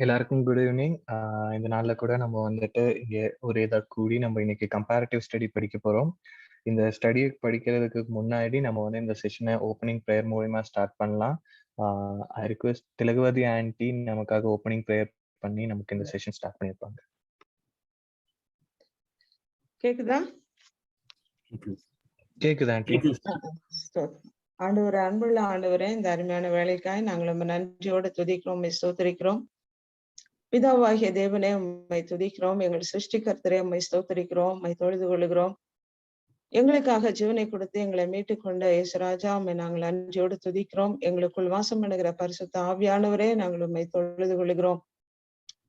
எல்லாருக்கும் good evening. இந்த நாள்ல கூட நம்ம வந்துட்டு இங்கே ஒரு இதை கூடி நம்ம இன்னைக்கு கம்பேரிட்டிவ் ஸ்டடி படிக்க போறோம். இந்த ஸ்டடி படிக்கிறதுக்கு முன்னாடி நம்ம வந்து இந்த செஷனை ஓப்பனிங் ப்ரேயர் மூலமா ஸ்டார்ட் பண்ணலாம். ஐ ரிக்வெஸ்ட் திலகவதி ஆன்டி நமக்காக ஓப்பனிங் ப்ரேயர் பண்ணி நமக்கு இந்த செஷன் ஸ்டார்ட் பண்ணியிருப்பாங்க. கேக்குதா? கேக்குதா ஆன்டி? ஆண்டவரே, அன்புள்ள ஆண்டவரே, இந்த அருமையான வேலைக்காய் நாங்கள் நம்ம நன்றியோடு துதிக்கிறோம், ஸ்தோத்திரிக்கிறோம். பிதாவாகிய தேவனே, உம்மை துதிக்கிறோம். எங்கள் சிருஷ்டிகர்த்தரே, உம்மை ஸ்தோத்திரிக்கிறோம், உம்மை தொழுது கொள்ளுகிறோம். எங்களுக்காக ஜீவனை கொடுத்து எங்களை மீட்டுக் கொண்ட இயேசுராஜா, உம்மை நாங்கள் நன்றியோடு துதிக்கிறோம். எங்களுக்குள் வாசம் பண்ணுகிற பரிசுத்த ஆவியானவரே, நாங்கள் உம்மை தொழுது கொள்ளுகிறோம்.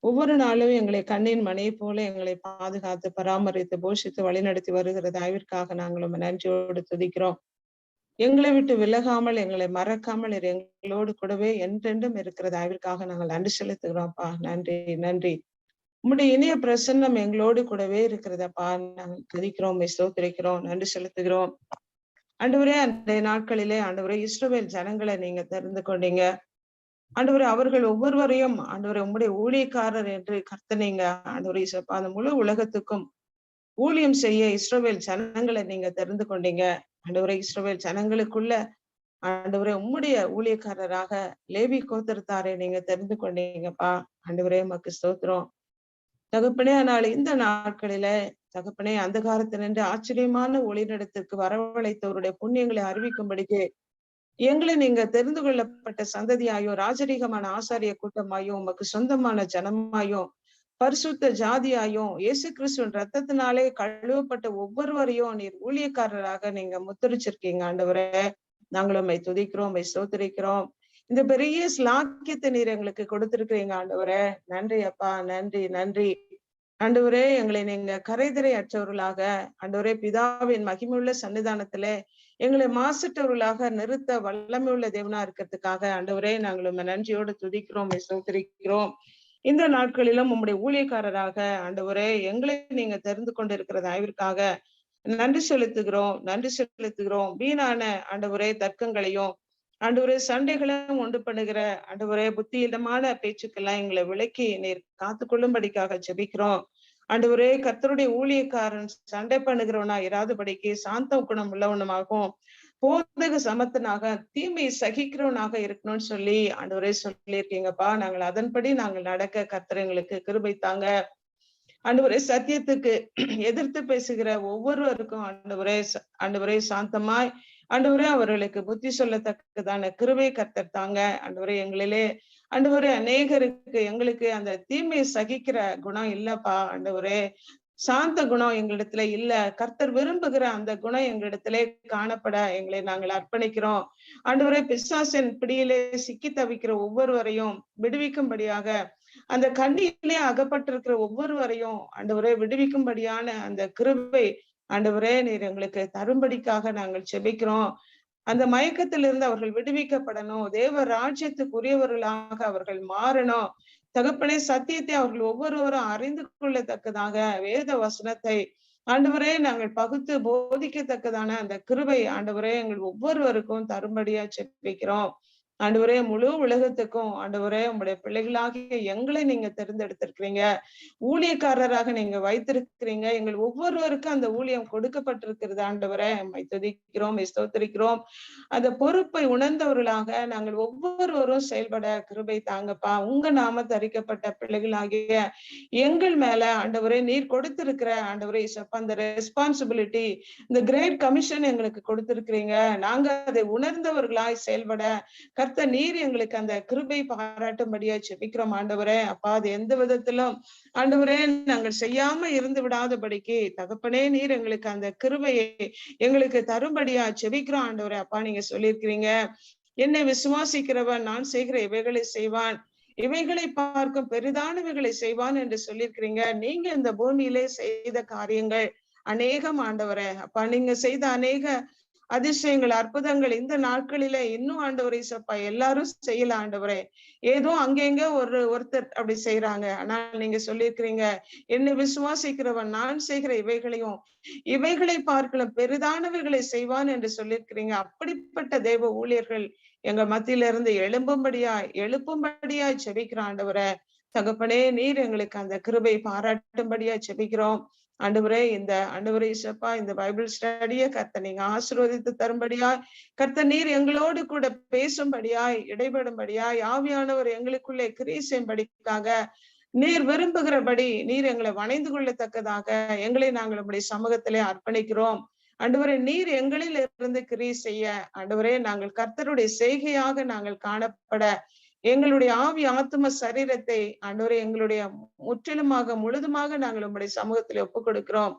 ஒவ்வொரு நாளும் எங்களை கண்ணின் மணியை போல எங்களை பாதுகாத்து பராமரித்து போஷித்து வழிநடத்தி வருகிற தயவிற்காக நாங்கள் உம்மை நன்றியோடு துதிக்கிறோம். எங்களை விட்டு விலகாமல் எங்களை மறக்காமல் எங்களோடு கூடவே என்றென்றும் இருக்கிற தயவிற்காக நாங்கள் நன்றி செலுத்துகிறோம்ப்பா. நன்றி நன்றி. உம்முடைய இனிய பிரசன்னம் எங்களோடு கூடவே இருக்கிறதப்பா. நாங்கள் துதிக்கிறோம், ஸ்தோத்திரிக்கிறோம், நன்றி செலுத்துகிறோம். ஆண்டவரே, அன்றைய நாட்களிலே ஆண்டவரே இஸ்ரவேல் ஜனங்களை நீங்க தெரிந்து கொண்டீங்க. ஆண்டவரே, அவர்கள் ஒவ்வொருவரையும் ஆண்டவரே உம்முடைய ஊழியக்காரர் என்று கர்த்தனீங்க. ஆண்டவரே இசப்பா, அந்த முழு உலகத்துக்கும் ஊழியம் செய்ய இஸ்ரவேல் ஜனங்களை நீங்க தெரிந்து கொண்டீங்க. ஆண்டவரே, இஸ்ரவேல் ஜனங்களுக்குள்ள ஆண்டவரே உம்முடைய ஊழியக்காரராக லேவி கோத்திரத்தாரை நீங்க தெரிந்து கொண்டீங்கப்பா. ஆண்டவரே, உமக்கு ஸ்தோத்திரம் தகப்பனே. ஆனால் இந்த நாட்களில தகப்பனே, அந்த காலத்தினின்று ஆச்சரியமான ஒளிநடத்திற்கு வரவழைத்தவருடைய புண்ணியங்களை அறிவிக்கும்படிக்கு எங்களை நீங்க தெரிந்து கொள்ளப்பட்ட சந்ததியாயோ, ராஜரீகமான ஆசாரிய கூட்டமாயோ, உமக்கு சொந்தமான ஜனமாயோ, பரிசுத்த ஜாதியாயும், இயேசு கிறிஸ்துவின் ரத்தத்தினாலே கழுவப்பட்ட ஒவ்வொருவரையும் நீர் ஊழியக்காரராக நீங்க முத்திரிச்சிருக்கீங்க. ஆண்டவரே, நாங்களும் உம்மை துதிக்கிறோம், உம்மை ஸ்தோத்திரிக்கிறோம். இந்த பெரிய ஸ்லாக்கியத்தை நீர் எங்களுக்கு கொடுத்திருக்கிறீங்க. ஆண்டவரே, நன்றி அப்பா, நன்றி நன்றி. ஆண்டவரே, எங்களை நீங்க கரைதிரை அற்றவர்களாக ஆண்டவரே பிதாவின் மகிமையுள்ள சன்னிதானத்திலே எங்களை மாசற்றவர்களாக நிறுத்த வல்லமை உள்ள தேவனா இருக்கிறதுக்காக ஆண்டவரே நாங்கள் உம்மை நன்றியோடு துதிக்கிறோம், ஸ்தோத்திரிக்கிறோம். இந்த நாட்களிலும் உம்முடைய ஊழியக்காரராக ஆண்டவரே எங்களை நீங்க தெரிந்து கொண்டிருக்கிற தயவிற்காக நன்றி செலுத்துகிறோம், நன்றி செலுத்துகிறோம். வீணான ஆண்டவரே தர்க்கங்களையும் ஆண்டவரே சண்டைகளையும் உண்டு பண்ணுகிற ஆண்டவரே புத்தியிடமான பேச்சுக்கெல்லாம் எங்களை விலக்கி நீர் காத்து கொள்ளும்படிக்காக ஜெபிக்கிறோம். ஆண்டவரே, கர்த்தருடைய ஊழியக்காரன் சண்டை பண்ணுகிறவனா இராதபடிக்கு சாந்த குணம் உள்ளவனுமாகவும் போதக சமத்தனாக தீமையை சகிக்கிறவனாக இருக்கணும்னு சொல்லி ஆண்டவரே சொல்லியிருக்கீங்கப்பா. நாங்கள் அதன்படி நாங்கள் நடக்க கர்த்தர் எங்களுக்கு கிருபை தாங்க. ஆண்டவரே, சத்தியத்துக்கு எதிர்த்து பேசுகிற ஒவ்வொருவருக்கும் ஆண்டவரே சாந்தமாய் ஆண்டவரே அவர்களுக்கு புத்தி சொல்லத்தக்கதான கிருபை கர்த்தர் தாங்க. ஆண்டவரே, எங்களிலே ஆண்டவரே அநேகருக்கு எங்களுக்கு அந்த தீமையை சகிக்கிற குணம் இல்லப்பா. ஆண்டவரே, சாந்த குணம் எங்களிடத்துல இல்ல. கர்த்தர் விரும்புகிற அந்த குணம் எங்களிடத்திலே காணப்பட எங்களை நாங்கள் அர்ப்பணிக்கிறோம். ஆண்டவரே, பிசாசின் பிடியிலே சிக்கி தவிக்கிற ஒவ்வொருவரையும் விடுவிக்கும்படியாக, அந்த கண்ணியிலே அகப்பட்டிருக்கிற ஒவ்வொருவரையும் ஆண்டவரே விடுவிக்கும்படியான அந்த கிருபை ஆண்டவரே நீர் எங்களுக்கு தரும்படிக்காக நாங்கள் செபிக்கிறோம். அந்த மயக்கத்திலிருந்து அவர்கள் விடுவிக்கப்படணும், தேவ ராஜ்யத்துக்குரியவர்களாக அவர்கள் மாறணும். தகப்பனே, சத்தியத்தை அவர்கள் ஒவ்வொருவரும் அறிந்து கொள்ளத்தக்கதாக வேத வசனத்தை ஆண்டவரே நாங்கள் பகுத்து போதிக்கத்தக்கதான அந்த கிருபை ஆண்டவரே எங்கள் ஒவ்வொருவருக்கும் தரும்படியா செபிக்கிறோம். ஆண்டவரே, முழு உலகத்துக்கும் ஆண்டவரே உங்களுடைய பிள்ளைகளாகிய எங்களை நீங்க தேர்ந்தெடுத்திருக்கிறீங்க, ஊழியக்காரராக நீங்க வைத்திருக்கிறீங்க. எங்கள் ஒவ்வொருவருக்கும் அந்த ஊழியம் கொடுக்கப்பட்டிருக்கிறது. ஆண்டவரே, உம்மை துதிக்கிறோம், ஸ்தோத்திரிக்கிறோம். அந்த பொறுப்பை உணர்ந்தவர்களாக நாங்கள் ஒவ்வொருவரும் செயல்பட கிருபை தாங்கப்பா. உங்க நாம தரிக்கப்பட்ட பிள்ளைகளாகிய எங்கள் மேல ஆண்டவரே நீர் கொடுத்திருக்கிற ஆண்டவரே அந்த ரெஸ்பான்சிபிலிட்டி, இந்த கிரேட் கமிஷன் எங்களுக்கு கொடுத்திருக்கிறீங்க. நாங்க அதை உணர்ந்தவர்களாய் செயல்பட கர்த்தர் நீர் எங்களுக்கு அந்த கிருபை பாராட்டும்படியா செபிக்கிறோம். ஆண்டவரே அப்பா, அது எந்த விதத்திலும் ஆண்டவரே நாங்கள் செய்யாம இருந்து விடாதபடிக்கு தகப்பனே நீர் எங்களுக்கு அந்த கிருபையை எங்களுக்கு தரும்படியா செபிக்கிறோம். ஆண்டவரே அப்பா, நீங்க சொல்லியிருக்கிறீங்க, என்னை விசுவாசிக்கிறவன் நான் செய்கிற இவைகளை செய்வான், இவைகளை பார்க்கும் பெரிதானவைகளை செய்வான் என்று சொல்லியிருக்கிறீங்க. நீங்க இந்த பூமியிலே செய்த காரியங்கள் அநேகம் ஆண்டவரே அப்பா. நீங்க செய்த அநேக அதிசயங்கள் அற்புதங்கள் இந்த நாட்களில இன்னும் ஆண்டவரே சப்பா எல்லாரும் செய்யல ஆண்டவரே. ஏதோ அங்கெங்க ஒருத்தர் அப்படி செய்யறாங்க. ஆனால் நீங்க சொல்லியிருக்கிறீங்க, என்னை விசுவாசிக்கிறவன் நான் செய்கிற இவைகளை பார்க்கலாம் பெரிதானவைகளை செய்வான் என்று சொல்லியிருக்கிறீங்க. அப்படிப்பட்ட தேவ ஊழியர்கள் எங்க மத்தியில இருந்து எழுப்பும்படியாய் செபிக்கிற ஆண்டவரே. தகப்பனே, நீர் எங்களுக்கு அந்த கிருபை பாராட்டும்படியா ஜெபிக்கிறோம். ஆண்டவரே இசப்பா, இந்த பைபிள் ஸ்டடிய கர்த்தர் நீங்க ஆசீர்வதித்து தரும்படியாய், கர்த்தர் நீர் எங்களோடு கூட பேசும்படியாய், இடைபடும்படியாய், ஆவியானவர் எங்களுக்குள்ளே கிரியை செய்யும்படிக்காக, நீர் விரும்புகிறபடி நீர் எங்களை வணைந்து கொள்ளத்தக்கதாக எங்களை நாங்கள் உம்முடைய சமூகத்திலே அர்ப்பணிக்கிறோம். ஆண்டவரே, நீர் எங்களில் இருந்து கிரியை செய்ய, ஆண்டவரே, நாங்கள் கர்த்தருடைய செய்கையாக நாங்கள் காணப்பட, எங்களுடைய ஆவி ஆத்தும சரீரத்தை ஆண்டவரே எங்களுடைய முற்றிலுமாக முழுதுமாக நாங்கள் உம்முடைய சமூகத்தில் ஒப்புக் கொடுக்கிறோம்.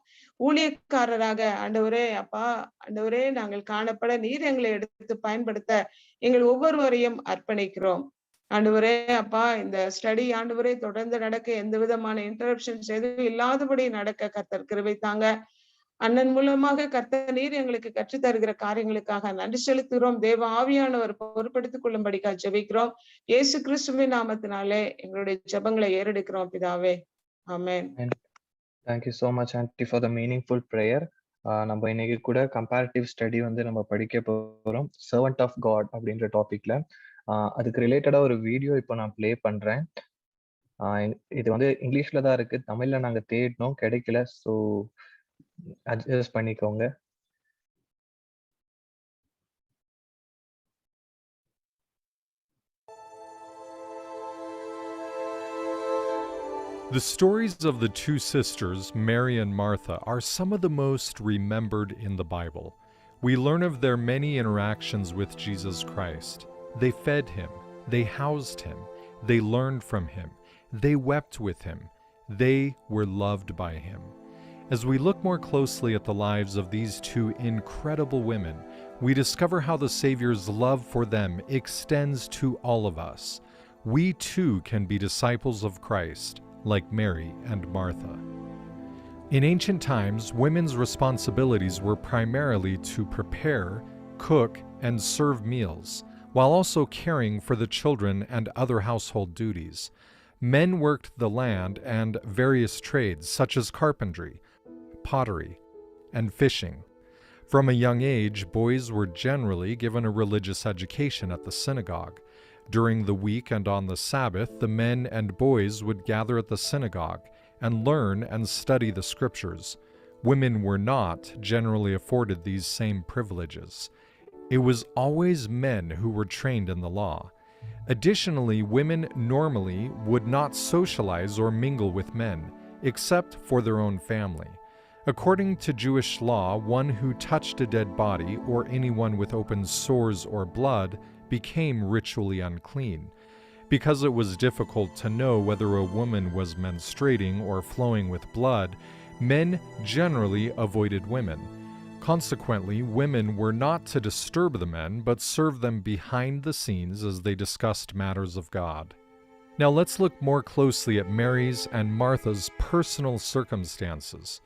ஊழியக்காரராக ஆண்டவரே அப்பா, ஆண்டவரே, நாங்கள் காணப்பட நீர் எங்களை எடுத்து பயன்படுத்த எங்கள் ஒவ்வொருவரையும் அர்ப்பணிக்கிறோம். ஆண்டவரே அப்பா, இந்த ஸ்டடி ஆண்டவரே தொடர்ந்து நடக்க எந்த விதமான இன்டரப்ஷன்ஸ் எதுவும் இல்லாதபடி நடக்க கர்த்தர் கிருபை தாங்க. அண்ணன் மூலமாக கர்த்தர் நீர் எங்களுக்கு கற்றுத் தருகிற காரியங்களுக்காக நன்றி செலுத்துகிறோம். தேவ ஆவியானவர் பொறுப்படுத்திக் கொள்ளும்படிக்காக ஜெபிக்கிறோம். இயேசு கிறிஸ்துவின் நாமத்தினாலே எங்களுடைய ஜெபங்களை ஏறெடுக்கிறோம் பிதாவே. ஆமென். Thank you so much aunty for the meaningful prayer. நம்ம இன்னைக்கு கூட கம்பேரிட்டிவ் ஸ்டடி வந்து நம்ம படிக்க போகிறோம், சர்வன்ட் ஆஃப் காட் அப்படின்ற டாபிக்ல. அதுக்கு ரிலேட்டடாக ஒரு வீடியோ இப்போ நான் ப்ளே பண்ணுறேன். இது வந்து இங்கிலீஷில் தான் இருக்குது, தமிழில் நாங்கள் தேடினோம், கிடைக்கல. ஸோ அட்ஜஸ்ட் பண்ணிக்கோங்க. The stories of the two sisters, Mary and Martha, are some of the most remembered in the Bible. We learn of their many interactions with Jesus Christ. They fed him, they housed him, they learned from him, they wept with him, they were loved by him. As we look more closely at the lives of these two incredible women, we discover how the Savior's love for them extends to all of us. We too can be disciples of Christ, like Mary and Martha. In ancient times, women's responsibilities were primarily to prepare, cook, and serve meals, while also caring for the children and other household duties. Men worked the land and various trades such as carpentry, pottery, and fishing. From a young age, boys were generally given a religious education at the synagogue. During the week and on the Sabbath, the men and boys would gather at the synagogue and learn and study the scriptures. Women were not generally afforded these same privileges. It was always men who were trained in the law. Additionally, women normally would not socialize or mingle with men, except for their own family. According to Jewish law, one who touched a dead body or anyone with open sores or blood became ritually unclean. Because it was difficult to know whether a woman was menstruating or flowing with blood, men generally avoided women. Consequently, women were not to disturb the men, but serve them behind the scenes as they discussed matters of God. Now let's look more closely at Mary's and Martha's personal circumstances.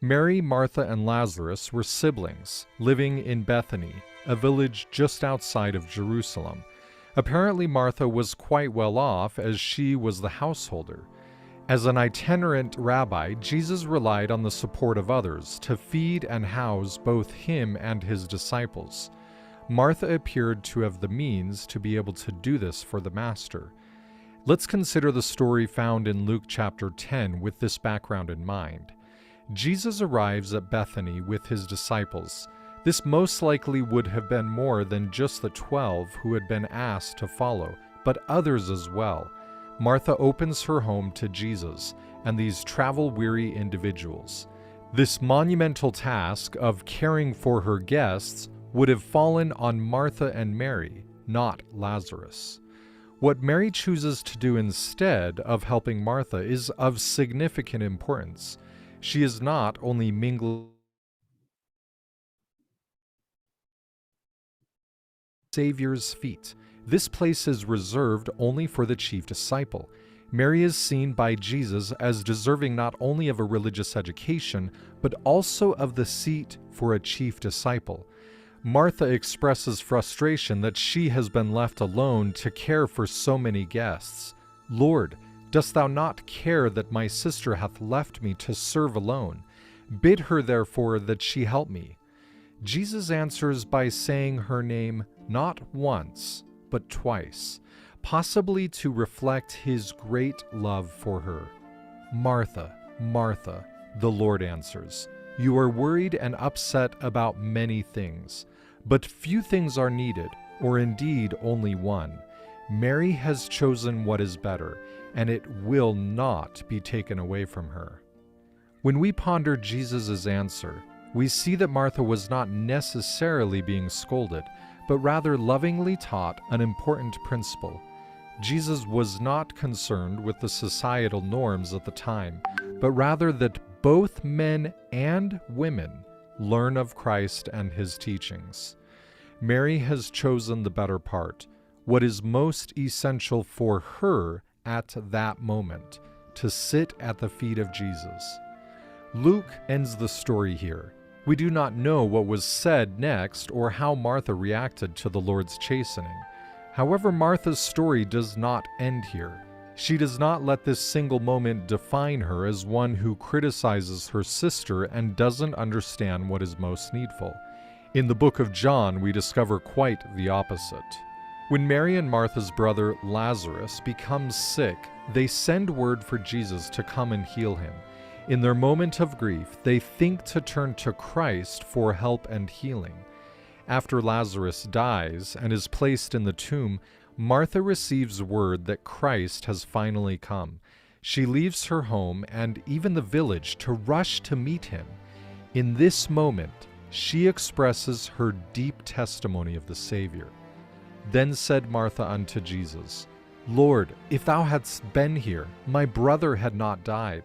Mary, Martha, and Lazarus were siblings, living in Bethany, a village just outside of Jerusalem. Apparently, Martha was quite well off as she was the householder. As an itinerant rabbi, Jesus relied on the support of others to feed and house both him and his disciples. Martha appeared to have the means to be able to do this for the Master. Let's consider the story found in Luke chapter 10 with this background in mind. Jesus arrives at Bethany with his disciples. This most likely would have been more than just the 12 who had been asked to follow, but others as well. Martha opens her home to Jesus and these travel-weary individuals. This monumental task of caring for her guests would have fallen on Martha and Mary, not Lazarus. What Mary chooses to do instead of helping Martha is of significant importance. She is not only mingling Savior's feet. This place is reserved only for the chief disciple. Mary is seen by Jesus as deserving not only of a religious education, but also of the seat for a chief disciple. Martha expresses frustration that she has been left alone to care for so many guests. Lord, dost thou not care that my sister hath left me to serve alone? Bid her therefore that she help me. Jesus answers by saying her name not once, but twice. possibly to reflect his great love for her. "Martha, Martha," the Lord answers, "you are worried and upset about many things, but few things are needed, or indeed only one. Mary has chosen what is better, and it will not be taken away from her." When we ponder Jesus' answer, we see that Martha was not necessarily being scolded, but rather lovingly taught an important principle. Jesus was not concerned with the societal norms at the time, but rather that both men and women learn of Christ and his teachings. Mary has chosen the better part, what is most essential for her at that moment, to sit at the feet of Jesus. Luke ends the story here. We do not know what was said next or how Martha reacted to the Lord's chastening. However, Martha's story does not end here. She does not let this single moment define her as one who criticizes her sister and doesn't understand what is most needful. In the book of John, we discover quite the opposite. When Mary and Martha's brother Lazarus becomes sick, they send word for Jesus to come and heal him. In their moment of grief, they think to turn to Christ for help and healing. After Lazarus dies and is placed in the tomb, Martha receives word that Christ has finally come. She leaves her home and even the village to rush to meet him. In this moment, she expresses her deep testimony of the Savior. Then said Martha unto Jesus, "Lord, if thou hadst been here, my brother had not died.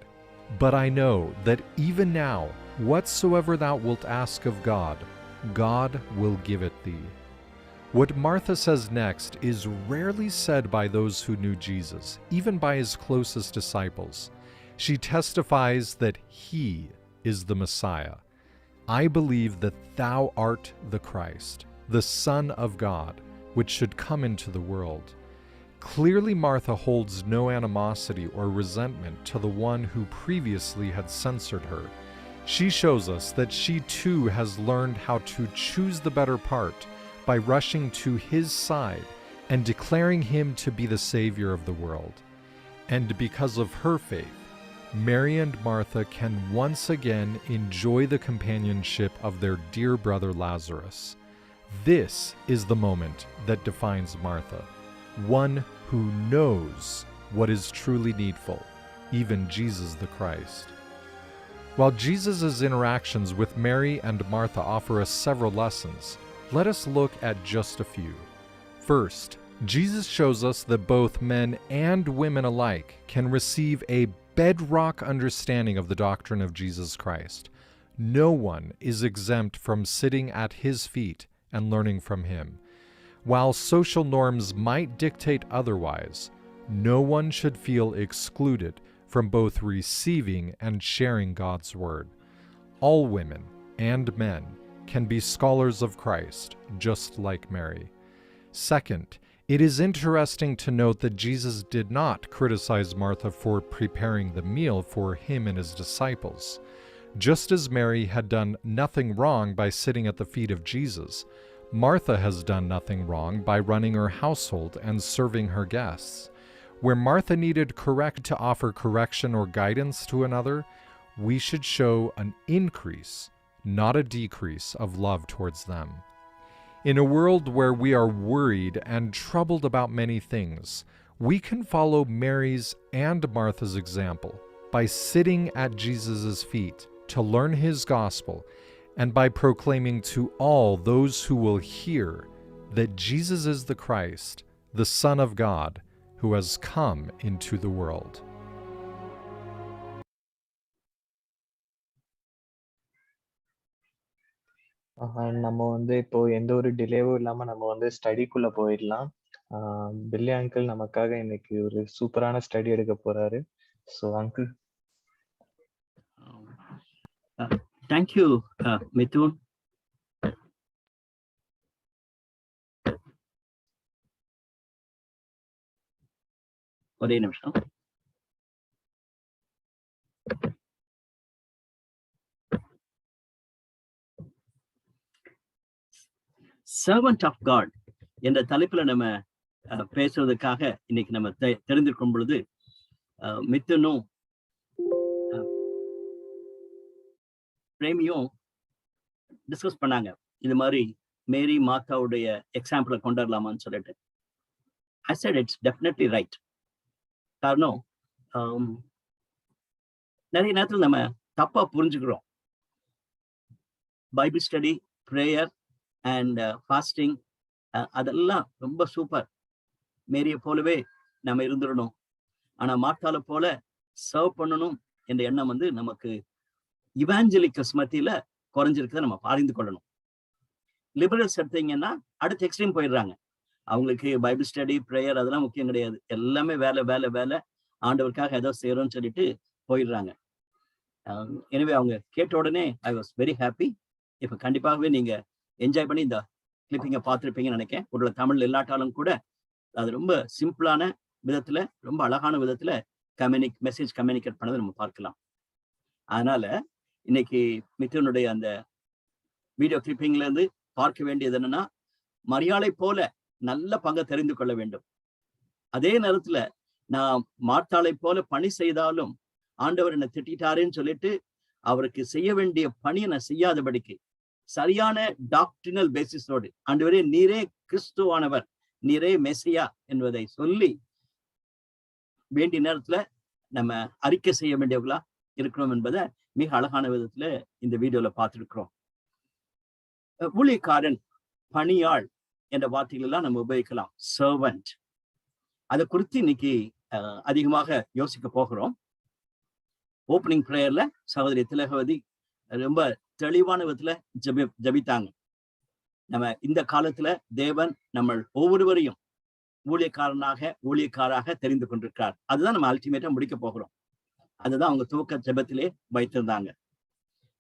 But I know that even now, whatsoever thou wilt ask of God, God will give it thee." What Martha says next is rarely said by those who knew Jesus, even by his closest disciples. She testifies that he is the Messiah. "I believe that thou art the Christ, the Son of God, which should come into the world." Clearly, Martha holds no animosity or resentment to the one who previously had censored her. She shows us that she too has learned how to choose the better part by rushing to his side and declaring him to be the Savior of the world. And because of her faith, Mary and Martha can once again enjoy the companionship of their dear brother Lazarus. This is the moment that defines Martha, one who knows what is truly needful, even Jesus the Christ. While Jesus' interactions with Mary and Martha offer us several lessons, let us look at just a few. First, Jesus shows us that both men and women alike can receive a bedrock understanding of the doctrine of Jesus Christ. No one is exempt from sitting at his feet and learning from him. While social norms might dictate otherwise, no one should feel excluded from both receiving and sharing God's Word. All women and men can be scholars of Christ, just like Mary. Second, it is interesting to note that Jesus did not criticize Martha for preparing the meal for him and his disciples. Just as Mary had done nothing wrong by sitting at the feet of Jesus, Martha has done nothing wrong by running her household and serving her guests. Where Martha needed to offer correction or guidance to another, we should show an increase, not a decrease, of love towards them. In a world where we are worried and troubled about many things, we can follow Mary's and Martha's example by sitting at Jesus' feet to learn his gospel, and by proclaiming to all those who will hear that Jesus is the Christ, the Son of God, who has come into the world. நம்ம இப்போ எந்த ஒரு டிலேவும் இல்லாம நம்ம ஸ்டடிக்குள்ள போயிடலாம். பில்லி uncle நமக்காக இன்னைக்கு ஒரு சூப்பரான ஸ்டடி எடுக்க போறாரு. So uncle. Thank you, Mithun. ஒரே நிமிஷம். Servant of God என்ற தலைப்புல நம்ம பேசுவதற்காக இன்னைக்கு நம்ம தெரிந்திருக்கும் பொழுது மித்துனும் பிரேமியும் டிஸ்கஸ் பண்ணாங்க. இது மாதிரி மேரி மாதாவுடைய எக்ஸாம்பிளை கொண்டு வரலாமான்னு சொல்லிட்டு. I said it's definitely right. காரணம் நிறைய நேரத்தில் நம்ம தப்பா புரிஞ்சுக்கிறோம். Bible study, prayer and fasting அதெல்லாம் ரொம்ப சூப்பர். மேரியை போலவே நம்ம இருந்துடணும். ஆனா மார்த்தாளை போல சர்வ் பண்ணணும் என்ற எண்ணம் வந்து நமக்கு இவாஞ்சலிக்கஸ் மத்தியில குறைஞ்சிருக்கிறத நம்ம அறிந்து கொள்ளணும். லிபரல்ஸ் எடுத்தீங்கன்னா அடுத்த எக்ஸ்ட்ரீம் போயிடுறாங்க. அவங்களுக்கு பைபிள் ஸ்டடி, ப்ரேயர் அதெல்லாம் முக்கியம் கிடையாது. எல்லாமே வேலை வேலை வேலை, ஆண்டவருக்காக ஏதோ செய்யறோம்னு சொல்லிட்டு போயிடுறாங்க. எனவே அவங்க கேட்ட உடனே ஐ வாஸ் வெரி ஹாப்பி. இப்போ கண்டிப்பாகவே நீங்க என்ஜாய் பண்ணி இந்த கிளிப்பிங்கை பார்த்துருப்பீங்கன்னு நினைக்கிறேன். ஒரு தமிழ் இல்லாட்டாலும் கூட அது ரொம்ப சிம்பிளான விதத்துல, ரொம்ப அழகான விதத்துல மெசேஜ் கம்யூனிகேட் பண்ணதை நம்ம பார்க்கலாம். அதனால இன்னைக்கு மிதுனுடைய அந்த வீடியோ கிளிப்பிங்ல இருந்து பார்க்க வேண்டியது என்னன்னா, மரியாதை போல நல்ல பங்கை தெரிந்து கொள்ள வேண்டும். அதே நேரத்துல நான் மார்த்தாளை போல பணி செய்தாலும் ஆண்டவர் என்னை திட்டாருன்னு சொல்லிட்டு அவருக்கு செய்ய வேண்டிய பணியை நான் செய்யாதபடிக்கு சரியான டாக்ட்ரினல் பேசிஸோடு, ஆண்டவரே நீரே கிறிஸ்துவானவர், நீரே மெசியா என்பதை சொல்லி வேண்டிய நேரத்துல நம்ம அறிக்கை செய்ய வேண்டியவர்களா இருக்கணும் என்பதை மிக அழகான விதத்துல இந்த வீடியோல பார்த்துருக்கிறோம். ஊழியக்காரன், பணியாள் என்ற வார்த்தைகள் எல்லாம் நம்ம உபயோகிக்கலாம். சர்வன்ட், அதை குறித்து இன்னைக்கு அதிகமாக யோசிக்க போகிறோம். ஓப்பனிங் ப்ரேயர்ல சகோதரி திலகவதி ரொம்ப தெளிவான விதத்துல ஜபித்தாங்க. நம்ம இந்த காலத்துல தேவன் நம்ம ஒவ்வொருவரையும் ஊழியக்காராக தெரிந்து கொண்டிருக்கிறார். அதுதான் நம்ம அல்டிமேட்டா முடிக்க போகிறோம். அதுதான் அவங்க துவக்க ஜெபத்திலே வைத்திருந்தாங்க.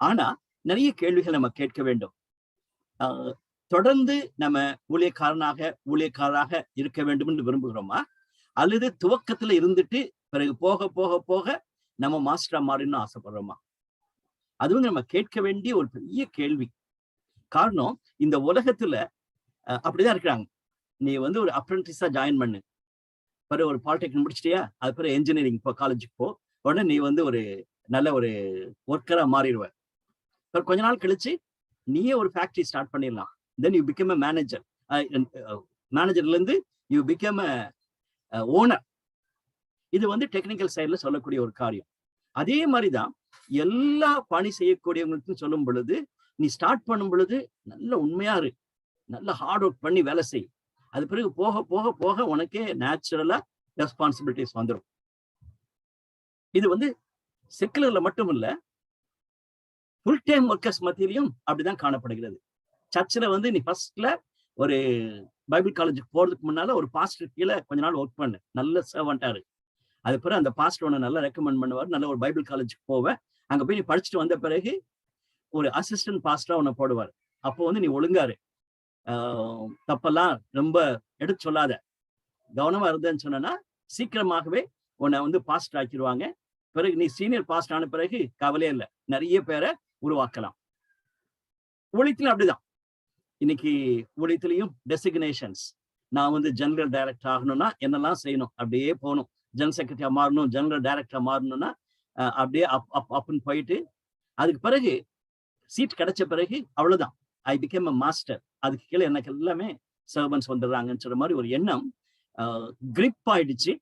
ஆனா நிறைய கேள்விகள் நம்ம கேட்க வேண்டும். தொடர்ந்து நம்ம ஊழியக்காராக இருக்க வேண்டும் என்று விரும்புகிறோமா, அல்லது துவக்கத்துல இருந்துட்டு பிறகு போக போக போக நம்ம மாஸ்டரா மாறின்னு ஆசைப்படுறோமா? அது வந்து நம்ம கேட்க வேண்டிய ஒரு பெரிய கேள்வி. காரணம், இந்த உலகத்துல அப்படிதான் இருக்கிறாங்க. நீ வந்து ஒரு அப்ரெண்டிஸா ஜாயின் பண்ணு, பிறகு ஒரு பாலிடெக்னிக் முடிச்சிட்டியா, அது பிறகு என்ஜினியரிங் காலேஜுக்கு போ, உடனே நீ வந்து ஒரு நல்ல ஒரு ஒர்க்கரா மாறிடுவ. கொஞ்ச நாள் கழிச்சு நீயே ஒரு ஃபேக்டரி ஸ்டார்ட் பண்ணிடலாம். Then you become a manager. மேனேஜர்ல இருந்து யூ பிகம் அ ஓனர். இது வந்து டெக்னிக்கல் சைட்ல சொல்லக்கூடிய ஒரு காரியம். அதே மாதிரிதான் எல்லா பணி செய்யக்கூடியவங்களுக்கும் சொல்லும் பொழுது, நீ ஸ்டார்ட் பண்ணும் பொழுது நல்ல உண்மையா இரு, நல்ல ஹார்ட் ஒர்க் பண்ணி வேலை செய். அது பிறகு போக போக போக உனக்கே நேச்சுரலா ரெஸ்பான்சிபிலிட்டிஸ் வந்துடும். இது வந்து செக்குலர்ல மட்டும் இல்ல, ஃபுல் டைம் ஒர்க்கர்ஸ் மத்தியிலையும் அப்படிதான் காணப்படுகிறது. சர்ச்சில் வந்து நீ ஃபர்ஸ்ட்ல ஒரு பைபிள் காலேஜுக்கு போறதுக்கு முன்னால ஒரு பாஸ்டர் கீழே கொஞ்ச நாள் ஒர்க் பண்ணு, நல்ல சர்வெண்டா இரு. அது பிறகு அந்த பாஸ்டர் உன்னை நல்லா ரெக்கமெண்ட் பண்ணுவார், நல்ல ஒரு பைபிள் காலேஜுக்கு போவேன். அங்க போய் நீ படிச்சுட்டு வந்த பிறகு ஒரு அசிஸ்டன்ட் பாஸ்டரா உன்னை போடுவார். அப்போ வந்து நீ ஒழுங்காரு, தப்பெல்லாம் ரொம்ப எடுத்து சொல்லாத, கவனமா இருந்தேன்னு சொன்னா சீக்கிரமாகவே உன்னை வந்து பாஸ்டர் ஆக்கிடுவாங்க. பிறகு நீ சீனியர் பாஸ்டர் ஆன பிறகு கவலையே இல்லை, நிறைய பேரை உருவாக்கலாம். ஊழியத்திலும் அப்படிதான். இன்னைக்கு ஊழியத்திலையும் டெசிக்னேஷன்ஸ், நான் வந்து ஜெனரல் டைரக்டர் ஆகணும்னா என்னெல்லாம் செய்யணும், அப்படியே போகணும். ஜெனரல் செக்ரட்டரியா மாறணும், ஜெனரல் டைரக்டரா மாறணும்னா அப்படியே அப்னு போயிட்டு, அதுக்கு பிறகு சீட் கிடைச்ச பிறகு அவ்வளவுதான், ஐ பிகேம் அ மாஸ்டர். அதுக்கு கீழே எனக்கு எல்லாமே சர்வன்ஸ் வந்துடுறாங்கன்னு சொல்ற மாதிரி ஒரு எண்ணம் கிரிப் ஆயிடுச்சு.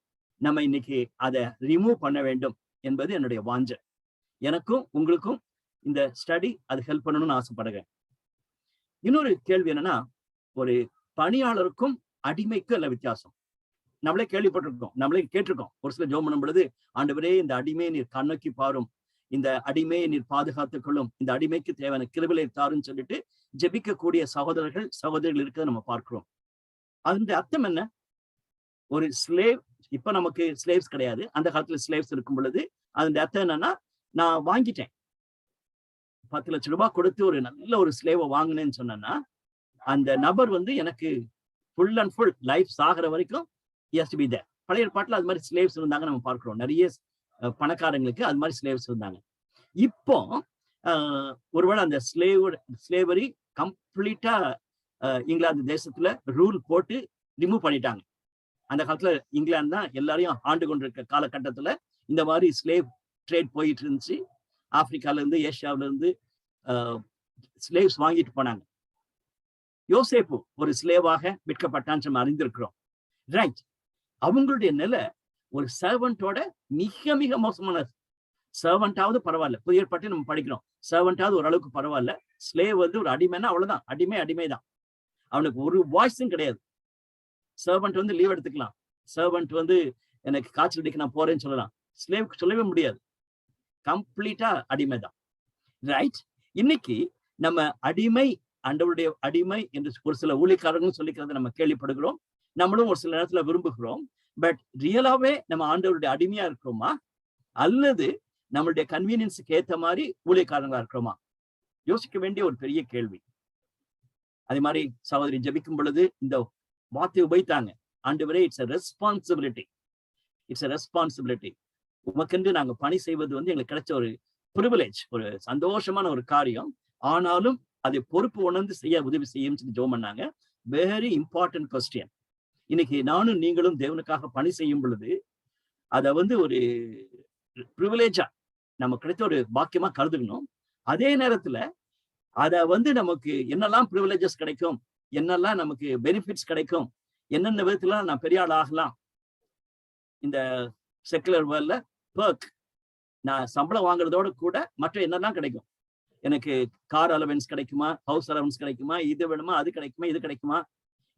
நம்ம இன்னைக்கு அதை ரிமூவ் பண்ண வேண்டும் என்பது என்னுடைய வாஞ்சை. எனக்கும் உங்களுக்கும் இந்த ஸ்டடி அது ஹெல்ப் பண்ணணும்னு ஆசைப்படுறேன். இன்னொரு கேள்வி என்னன்னா, ஒரு பணியாளருக்கும் அடிமைக்கும் இல்ல வித்தியாசம். நம்மளே கேள்விப்பட்டிருக்கோம், நம்மளே கேட்டிருக்கோம். ஒரு சில ஜெபம் பண்ணும் பொழுது, ஆண்டவரே இந்த அடிமையை நீர் கண்ணோக்கி பாரும், இந்த அடிமையை நீர் பாதுகாத்துக் கொள்ளும், இந்த அடிமைக்கு தேவையான கிருபையை தாருன்னு சொல்லிட்டு ஜெபிக்கக்கூடிய சகோதரிகள் இருக்கிறத நம்ம பார்க்கிறோம். அதனுடைய அர்த்தம் என்ன? ஒரு ஸ்லேவ், இப்ப நமக்கு ஸ்லேவ்ஸ் கிடையாது, அந்த காலத்துல ஸ்லேவ்ஸ் இருக்கும் பொழுது அதனுடைய அர்த்தம் என்னன்னா, நான் வாங்கிட்டேன், 10 லட்சம் ரூபாய் கொடுத்து ஒரு நல்ல ஒரு ஸ்லேவை வாங்கினேன்னு சொன்னா, அந்த நபர் வந்து எனக்கு ஃபுல் அண்ட் ஃபுல் லைஃப் சாகிற வரைக்கும் பழைய ஏற்பாட்டுல அது மாதிரி ஸ்லேவ்ஸ் இருந்தாங்க நம்ம பார்க்கிறோம். நிறைய பணக்காரங்களுக்கு அது மாதிரி ஸ்லேவ்ஸ் இருந்தாங்க. இப்போ ஒருவேளை அந்த ஸ்லேவரி கம்ப்ளீட்டா இங்கிலாந்து தேசத்துல ரூல் போட்டு ரிமூவ் பண்ணிட்டாங்க. அந்த காலத்துல இங்கிலாந்து தான் எல்லாரையும் ஆண்டு கொண்டிருக்க காலகட்டத்துல இந்த மாதிரி ஸ்லேவ் ட்ரேட் போயிட்டு இருந்துச்சு. ஆப்பிரிக்கால இருந்து ஏசியாவில இருந்து ஸ்லேவ்ஸ் வாங்கிட்டு போனாங்க. யோசேப்பு ஒரு ஸ்லேவாக விற்கப்பட்டான்னு நம்ம அறிந்திருக்கிறோம். ரைட். அவங்களுடைய நிலை ஒரு சர்வெண்டோட மிக மிக மோசமான. சர்வெண்டாவது பரவாயில்ல, புதிய ஏற்பாட்டை நம்ம படிக்கிறோம். சர்வெண்டாவது ஓரளவுக்கு பரவாயில்ல. ஸ்லேவ் வந்து ஒரு அடிமைன்னா அவ்வளவுதான், அடிமைதான். அவனுக்கு ஒரு வாய்ஸும் கிடையாது. சர்வெண்ட் வந்து லீவ் எடுத்துக்கலாம். சர்வெண்ட் வந்து எனக்கு காய்ச்சல் அடிக்க நான் போறேன்னு சொல்லலாம். ஸ்லேவுக்கு சொல்லவே முடியாது. கம்ப்ளீட்டா அடிமைதான். ரைட். இன்னைக்கு நம்ம அடிமை, ஆண்டவருடைய அடிமை என்று ஒரு சில ஊழியக்காரங்களும் சொல்லிக்கிறத நம்ம கேள்விப்படுகிறோம். நம்மளும் ஒரு சில நேரத்துல விரும்புகிறோம். பட் ரியலாவே நம்ம ஆண்டவருடைய அடிமையா இருக்கிறோமா, அல்லது நம்மளுடைய கன்வீனியன்ஸுக்கு ஏத்த மாதிரி ஊழியக்காரங்களா இருக்கிறோமா? யோசிக்க வேண்டிய ஒரு பெரிய கேள்வி. அதே மாதிரி சகோதரி ஜெபிக்கும் பொழுது இந்த வார்த்தை உபயோகித்தாங்க. ஆண்டவரே, இட்ஸ் a ரெஸ்பான்சிபிலிட்டி. உமக்கென்று நாங்க பணி செய்வது வந்து எங்களுக்கு கிடைச்ச ஒரு பிரிவிலேஜ், ஒரு சந்தோஷமான ஒரு காரியம். ஆனாலும் அதை பொறுப்பு உணர்ந்து செய்ய உதவி செய்யும் சொல்லி ஜெபம் பண்ணாங்க. Very important question. இன்னைக்கு நானும் நீங்களும் தேவனுக்காக பணி செய்யும் பொழுது அதை வந்து ஒரு பிரிவிலேஜா நம்ம கிடைத்த ஒரு பாக்கியமா கருதுக்கணும். அதே நேரத்துல அத வந்து நமக்கு என்னெல்லாம் பிரிவிலேஜஸ் கிடைக்கும், என்னெல்லாம் நமக்கு பெனிஃபிட்ஸ் கிடைக்கும், என்னென்ன விதத்துல நான் பெரிய ஆள் ஆகலாம். இந்த செக்குலர் வேர்ல்ட்ல பெர்க், நான் சம்பளம் வாங்குறதோட கூட மற்ற என்னெல்லாம் கிடைக்கும், எனக்கு கார் அலவன்ஸ் கிடைக்குமா, ஹவுஸ் அலவன்ஸ் கிடைக்குமா, இது வேணுமா, அது கிடைக்குமா, இது கிடைக்குமா,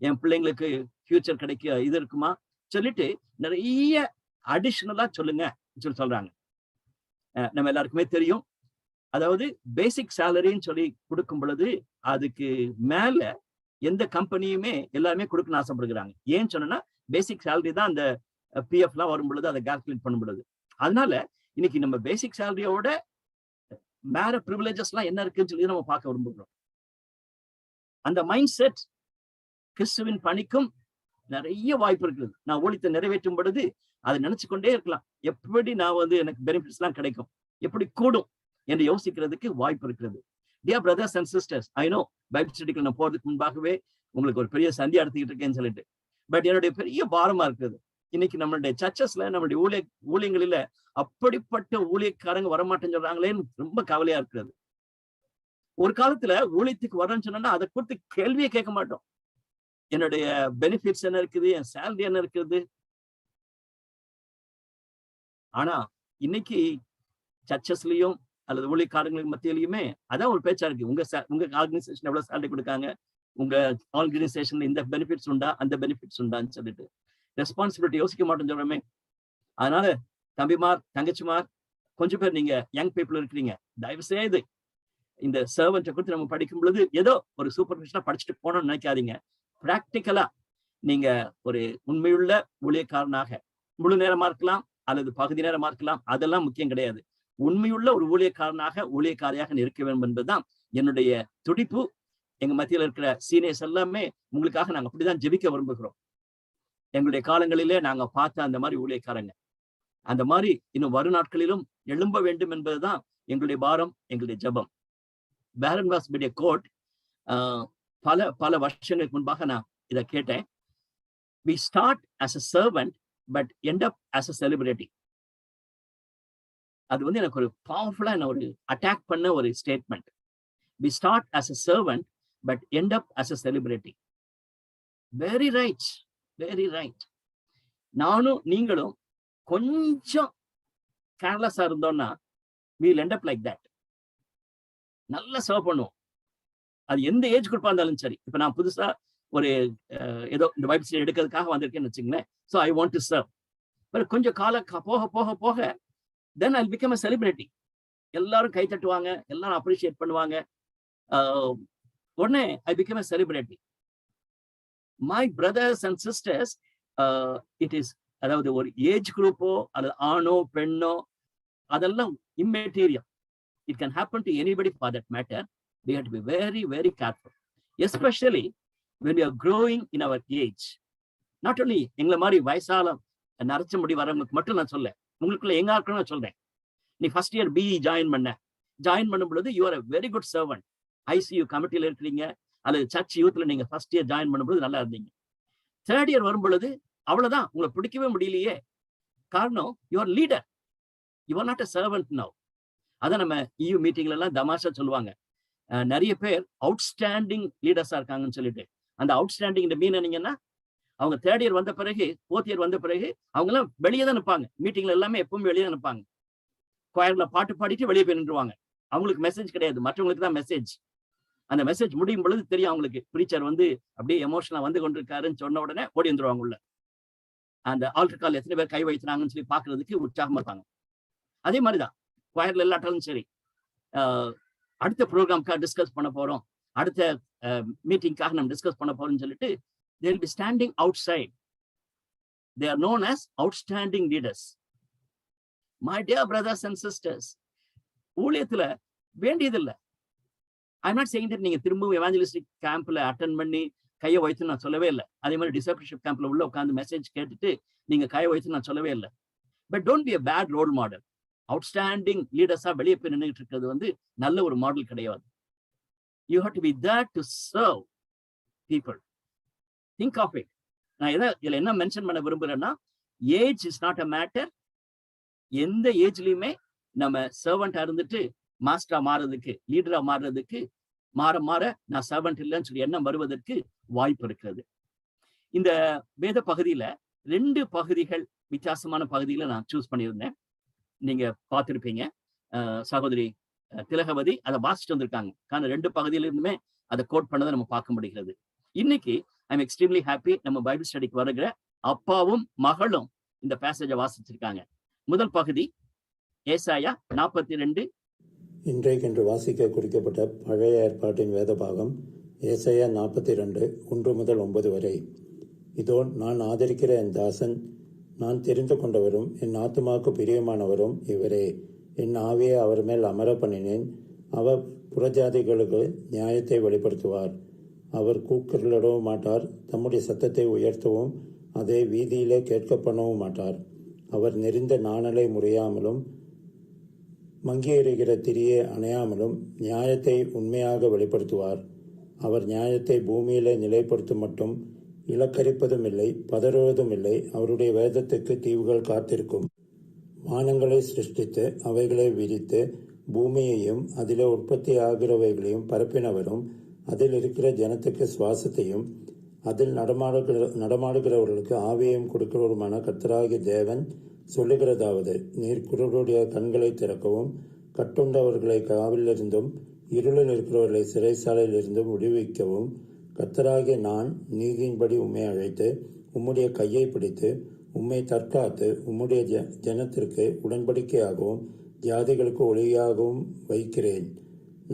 என் பிள்ளைங்களுக்கு ஃபியூச்சர் கிடைக்க இது இருக்குமா சொல்லிட்டு நிறைய அடிஷனலா சொல்லுங்க சொல்றாங்க. நம்ம எல்லாருக்குமே தெரியும். அதாவது பேசிக் சேலரின்னு சொல்லி கொடுக்கும் பொழுது அதுக்கு மேல எந்த கம்பெனியுமே எல்லாருமே கொடுக்கணும்னு ஆசைப்படுகிறாங்க. ஏன்னு சொன்னா பேசிக் சேலரி தான் அந்த பிஎஃப் எல்லாம் வரும் பொழுது அதை கால்குலேட் பண்ணும் பொழுது. அதனால இன்னைக்கு நம்ம பேசிக் சேலரியோட வேற ப்ரிவிலேஜஸ் எல்லாம் என்ன இருக்குன்னு சொல்லி நம்ம பார்க்க விரும்புகிறோம். அந்த மைண்ட் செட் கிறிஸ்துவின் பணிக்கும் நிறைய வாய்ப்பு இருக்குது. நான் ஊழியத்தை நிறைவேற்றும் பொழுது அதை நினைச்சு கொண்டே இருக்கலாம். எப்படி நான் வந்து எனக்கு பெனிஃபிட்ஸ் எல்லாம் கிடைக்கும், எப்படி கூடும் என்று யோசிக்கிறதுக்கு வாய்ப்பு இருக்கிறது. Dear brothers and sisters, I know Bible ஸ்டடிக்கு நான் போறதுக்கு முன்பாகவே உங்களுக்கு ஒரு பெரிய சந்தி எடுத்துக்கிட்டு இருக்கேன்னு சொல்லிட்டு, பட் என்னுடைய பெரிய பாரமா இருக்குது. இன்னைக்கு நம்மளுடைய சர்ச்சஸ்ல, நம்மளுடைய ஊழியங்களில அப்படிப்பட்ட ஊழியக்காரங்க வரமாட்டேன்னு சொல்றாங்களேன்னு ரொம்ப கவலையா இருக்கிறது. ஒரு காலத்துல ஊழியத்துக்கு வரேன்னு சொன்னா அதை குறித்து கேள்வியே கேட்க மாட்டோம். என்னுடைய பெனிஃபிட்ஸ் என்ன இருக்குது, என் சேலரி என்ன இருக்குது. ஆனா இன்னைக்கு சர்ச்சஸ்லயும் அல்லது ஊழியக்காரங்களுக்கு மத்தியிலையுமே அதான் ஒரு பேச்சா இருக்கு. உங்க ஆர்கனைசேஷன் எவ்வளவு சேலரி கொடுக்காங்க, உங்க ஆர்கனைசேஷன்ல இந்த பெனிஃபிட்ஸ் உண்டா, அந்த பெனிஃபிட்ஸ் உண்டான்னு சொல்லிட்டு ரெஸ்பான்சிபிலிட்டி யோசிக்க மாட்டோம் சொல்றோமே. அதனால தம்பிமார், தங்கச்சிமார், கொஞ்சம் பேர் நீங்க யங் பீப்புள் இருக்கிறீங்க, தயவு செய்து இந்த சர்வெண்ட்டை குறித்து நம்ம படிக்கும் பொழுது ஏதோ ஒரு சூப்பர்ஃபிஷியலா படிச்சுட்டு போனோம்னு நினைக்காதீங்க. பிராக்டிக்கலா நீங்க ஒரு உண்மையுள்ள ஊழியக்காரனாக முழு நேரமா இருக்கலாம் அல்லது பகுதி நேரமா இருக்கலாம், அதெல்லாம் முக்கியம் கிடையாது. உண்மையுள்ள ஒரு ஊழியக்காரியாக இருக்க வேண்டும் என்பதுதான் என்னுடைய துடிப்பு. எங்க மத்தியில இருக்கிற சீனியர்ஸ் எல்லாமே உங்களுக்காக நாங்க அப்படிதான் ஜெபிக்க விரும்புகிறோம். எங்களுடைய காலங்களிலே நாங்க பார்த்த அந்த மாதிரி ஊழியக்காரங்க அந்த மாதிரி இன்னும் வரும் நாட்களிலும் எழும்ப வேண்டும் என்பதுதான் எங்களுடைய பாரம், எங்களுடைய ஜெபம். பேரன்வாஸ் மீடியா கோட் பல வருஷங்களுக்கு முன்பாக நான் இதை கேட்டேன். We start as a servant but end up as a celebrity. அது வந்து எனக்கு ஒரு பவர்ஃபுல்லா ஒரு அட்டாக் பண்ண ஒரு statement. We start as a servant but end up as a celebrity. Very right, very right. நானும் நீங்களும் கொஞ்சம் கேர்லெஸ்ஸா இருந்தோம்னா we'll end up like that. நல்லா சர்வ் பண்ணுவோம். அது எந்த ஏஜ் குரூப்பா இருந்தாலும் சரி. இப்ப நான் புதுசா ஒரு ஏதோ இந்த பைபிள் ஸ்டடி எடுக்கிறதுக்காக வந்திருக்கேன்னு வச்சுங்களேன். So I want to serve. But கொஞ்சம் காலம் போக போக போக தென் ஐ பிகம் அ செலிபிரிட்டி. எல்லாரும் கை தட்டுவாங்க, எல்லாரும் அப்ரிஷியேட் பண்ணுவாங்க. உடனே I become a celebrity. My brothers and sisters, it is, அதாவது ஒரு ஏஜ் குரூப்போ அல்லது ஆணோ பெண்ணோ அதெல்லாம் immaterial. It can happen to anybody for that matter. We have to be very, very careful, especially when we are growing in our age. Not only எங்களை மாதிரி வயசால நரைச்ச முடி வரவங்களுக்கு மட்டும் நான் சொல்ல, உங்களுக்குள்ள எங்க இருக்கணும்னு சொல்றேன். நீ ஃபர்ஸ்ட் இயர் பிஇ ஜாயின் பண்ணும் பொழுது you are a very good servant. ICU கமிட்டியில இருக்கிறீங்க அல்லது சர்ச் யூத்ல நீங்க ஃபர்ஸ்ட் இயர் ஜாயின் பண்ணும் பொழுது நல்லா இருந்தீங்க. தேர்ட் இயர் வரும் பொழுது அவ்வளவுதான். உங்களை பிடிக்கவே முடியலையே. காரணம், your leader, your not a servant now. அதான் நம்ம EU மீட்டிங்ல எல்லாம் தமாஷா சொல்லுவாங்க, நிறைய பேர் அவுட்ஸ்டாண்டிங் லீடர்ஸா இருக்காங்கன்னு சொல்லிட்டு. அந்த அவுட்ஸ்டாண்டிங் மீன் என்னங்கன்னா, அவங்க 3rd இயர் வந்த பிறகு 4th இயர் வந்த பிறகு அவங்க எல்லாம் வெளியே தான் நிற்பாங்க. மீட்டிங்ல எல்லாமே எப்பவும் வெளியே தான் நிற்பாங்க. குயர்ல பாட்டு பாடிட்டு வெளியே போய் நின்றுவாங்க. அவங்களுக்கு மெசேஜ் கிடையாது, மற்றவங்களுக்கு தான் மெசேஜ். அந்த மெசேஜ் முடியும் பொழுது தெரியும் அவங்களுக்கு, பிரீச்சர் வந்து அப்படியே எமோஷனலா வந்து கொண்டிருக்காருன்னு சொன்ன உடனே ஓடி வந்துருவாங்க உள்ள. அந்த ஆல்டர் கால் எத்தனை பேர் கை வைக்கிறாங்கன்னு சொல்லி பாக்குறதுக்கு உற்சாகமா இருப்பாங்க. அதே மாதிரிதான் குயர்ல எல்லாட்டாலும் சரி, அடுத்த ப்ரோக்ராம்காக டிஸ்கஸ் பண்ண போறோம், அடுத்த மீட்டிங்காக நம்ம டிஸ்கஸ் பண்ண போறோம்னு சொல்லிட்டு they will be standing outside. They are known as outstanding leaders. My dear brothers and sisters, ஊழியத்துல வேண்டியதில்லை. I'm not saying that நீங்க திரும்பவும் எவாஞ்சலிஸ்டிக் கேம்ப்ல அட்டென்ட் பண்ணி கையை வைத்து நான் சொல்லவே இல்லை. அதே மாதிரி டிசைபிள்ஷிப் கேம்ப்ல உள்ள உட்காந்து மெசேஜ் கேட்டுட்டு நீங்க கையை வைத்து நான் சொல்லவே இல்லை. But don't be a bad role model. Outstanding லீடர்ஸா வெளியே போய் நின்றுட்டு இருக்கிறது வந்து நல்ல ஒரு மாடல் கிடையாது. You have to be there to serve people. Think of it. நான் இதுல என்ன மென்ஷன் பண்ண விரும்புறேன்னா, age is not a matter. எந்த ஏஜ்லயுமே நம்ம சர்வெண்டா இருந்துட்டு மாஸ்டரா மாறதுக்கு, லீடரா மாறுறதுக்கு, மாற மாற நான் சர்வெண்ட் இல்லைன்னு சொல்லி எண்ணம் வருவதற்கு வாய்ப்பு இருக்கிறது. இந்த வேத பகுதியில 2 பகுதிகள், வித்தியாசமான பகுதிகளை நான் சூஸ் பண்ணியிருந்தேன். நீங்க பார்த்திருப்பீங்க, சகோதரி திலகவதி அதை வாசிச்சுட்டு வந்திருக்காங்க. காரணம் 2 பகுதியில இருந்துமே அதை கோட் பண்ணதை நம்ம பார்க்க முடிகிறது. இன்னைக்கு ஐ எம் எக்ஸ்ட்ரீம்லி ஹாப்பி, நம்ம பைபிள் ஸ்டடிக்கு வருகிற அப்பாவும் மகளும் இந்த பேசேஜை வாசிச்சிருக்காங்க. முதல் பகுதி ஏசாயா 42. இன்றைக்கென்று வாசிக்க குறிக்கப்பட்ட பழைய ஏற்பாட்டின் வேத பாகம் ஏசாயா 42 1 முதல் 9 வரை. இதோ நான் ஆதரிக்கிற என் தாசன், நான் தெரிந்து கொண்டவரும் என் ஆத்துமாவுக்கு பிரியமானவரும் இவரே. என் ஆவியை அவர் மேல் அமர பண்ணினேன். அவர் புறஜாதிகளுக்கு நியாயத்தை வெளிப்படுத்துவார். அவர் கூக்குரலிடவும் மாட்டார், தம்முடைய சத்தத்தை உயர்த்தவும் அதை வீதியிலே கேட்க பண்ணவும் மாட்டார். அவர் நெறிந்த நாணலை முறையாமலும் மங்கி எறிகிற திரியை அணையாமலும் நியாயத்தை உண்மையாக வெளிப்படுத்துவார். அவர் நியாயத்தை பூமியிலே நிலைப்படுத்தும் மட்டும் இலக்கரிப்பதும் இல்லை, பதறுவதும் இல்லை. அவருடைய வேதத்துக்கு தீவுகள் காத்திருக்கும். வானங்களை சிருஷ்டித்து அவைகளை விரித்து பூமியையும் அதிலே உற்பத்தி ஆகிறவைகளையும் பரப்பினவரும், அதில் இருக்கிற ஜனத்துக்கு சுவாசத்தையும் அதில் நடமாடுகிறவர்களுக்கு ஆவியையும் கொடுக்கிறவருமான கர்த்தராகிய தேவன் சொல்லுகிறதாவது, நீர் குருடருடைய கண்களை திறக்கவும், கட்டுண்டவர்களை காவிலிருந்தும் இருளில் இருக்கிறவர்களை சிறைசாலையிலிருந்தும் விடுவிக்கவும், கர்த்தராகிய நான் நீதியின்படி உம்மை அழைத்து உம்முடைய கையை பிடித்து உம்மை தற்காத்து உம்முடைய ஜனத்திற்கு உடன்படிக்கையாகவும் ஜாதிகளுக்கு ஒளியாகவும் வைக்கிறேன்.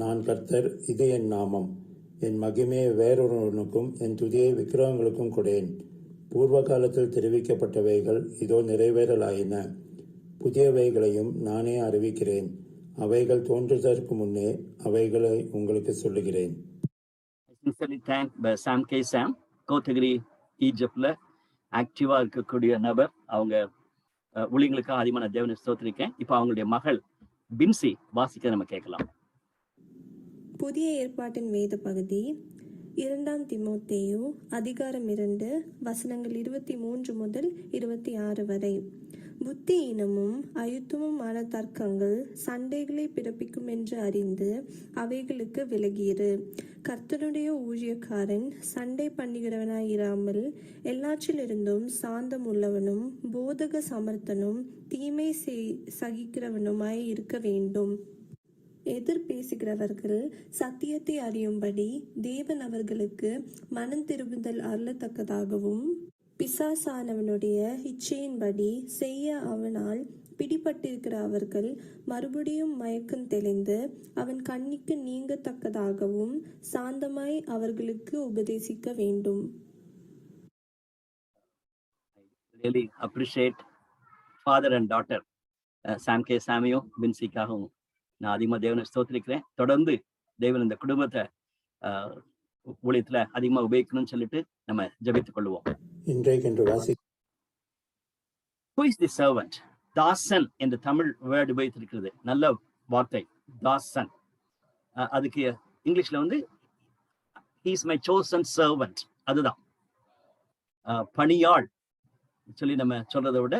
நான் கர்த்தர், இது என் நாமம். என் மகிமையை வேறொருவனுக்கும் என் துதியை விக்கிரகங்களுக்கும் கொடேன். பூர்வ காலத்தில் தெரிவிக்கப்பட்டவைகள் இதோ நிறைவேறலாயின. புதியவைகளையும் நானே அறிவிக்கிறேன். அவைகள் தோன்றுவதற்கு முன்னே அவைகளை உங்களுக்கு சொல்லுகிறேன். சாம் கே சாம் கோத்தகிரி ஈஜிப்ட்ல ஆக்டிவா இருக்கக்கூடிய நபர். அவங்க ஊழியர்களுக்காக அதிகமான தேவனை ஸ்தோத்திரிக்கேன். இப்ப அவங்களுடைய மகள் பின்சி வாசிக்க நம்ம கேட்கலாம். புதிய ஏற்பாட்டின் வேத பகுதி 2 தீமோத்தேயு அதிகாரம் 2 வசனங்கள் 23 முதல் 26 வரை. புத்தியீனமும் அயுத்தமுமான தர்க்கங்கள் சண்டைகளை பிறப்பிக்கும் என்று அறிந்து அவைகளுக்கு விலகியிரு. கர்த்தருடைய ஊழியக்காரன் சண்டை பண்ணுகிறவனாயிராமல் எல்லாற்றிலிருந்தும் சாந்தம் உள்ளவனும் போதக சமர்த்தனும் தீமை சகிக்கிறவனுமாய் இருக்க வேண்டும். எதிர் பேசுகிறவர்கள் சத்தியத்தை அறியும்படி தேவன் அவர்களுக்கு மனம் திரும்புதல் அருளத்தக்கதாகவும், பிசாசானவனுடைய இச்சையின்படி செய்ய அவனால் பிடிபட்டிருக்கிற அவர்கள் மறுபடியும் மயக்கம் தெளிந்து அவன் கண்ணிக்கு நீங்கத்தக்கதாகவும் சாந்தமாய் அவர்களுக்கு உபதேசிக்க வேண்டும். Really appreciate father and daughter Sam K சாமியும் பின்சிக்காகவும் நான் அதிகமா தேவனை ஸ்தோத்திரிக்கிறேன். தொடர்ந்து தேவன் இந்த குடும்பத்தை ஊழியத்துல அதிகமா உபயோகிக்கணும்னு சொல்லிட்டு நம்ம ஜெபித்துக் கொள்வோம். Who is the servant? தாசன் என்ற தமிழ் வேர்டு உபயோகித்திருக்கிறது. நல்ல வார்த்தை, தாசன். அதுக்கு இங்கிலீஷ்ல வந்து he is my chosen servant. அதுதான் பணியாள், சொல்லி நம்ம சொல்றதை விட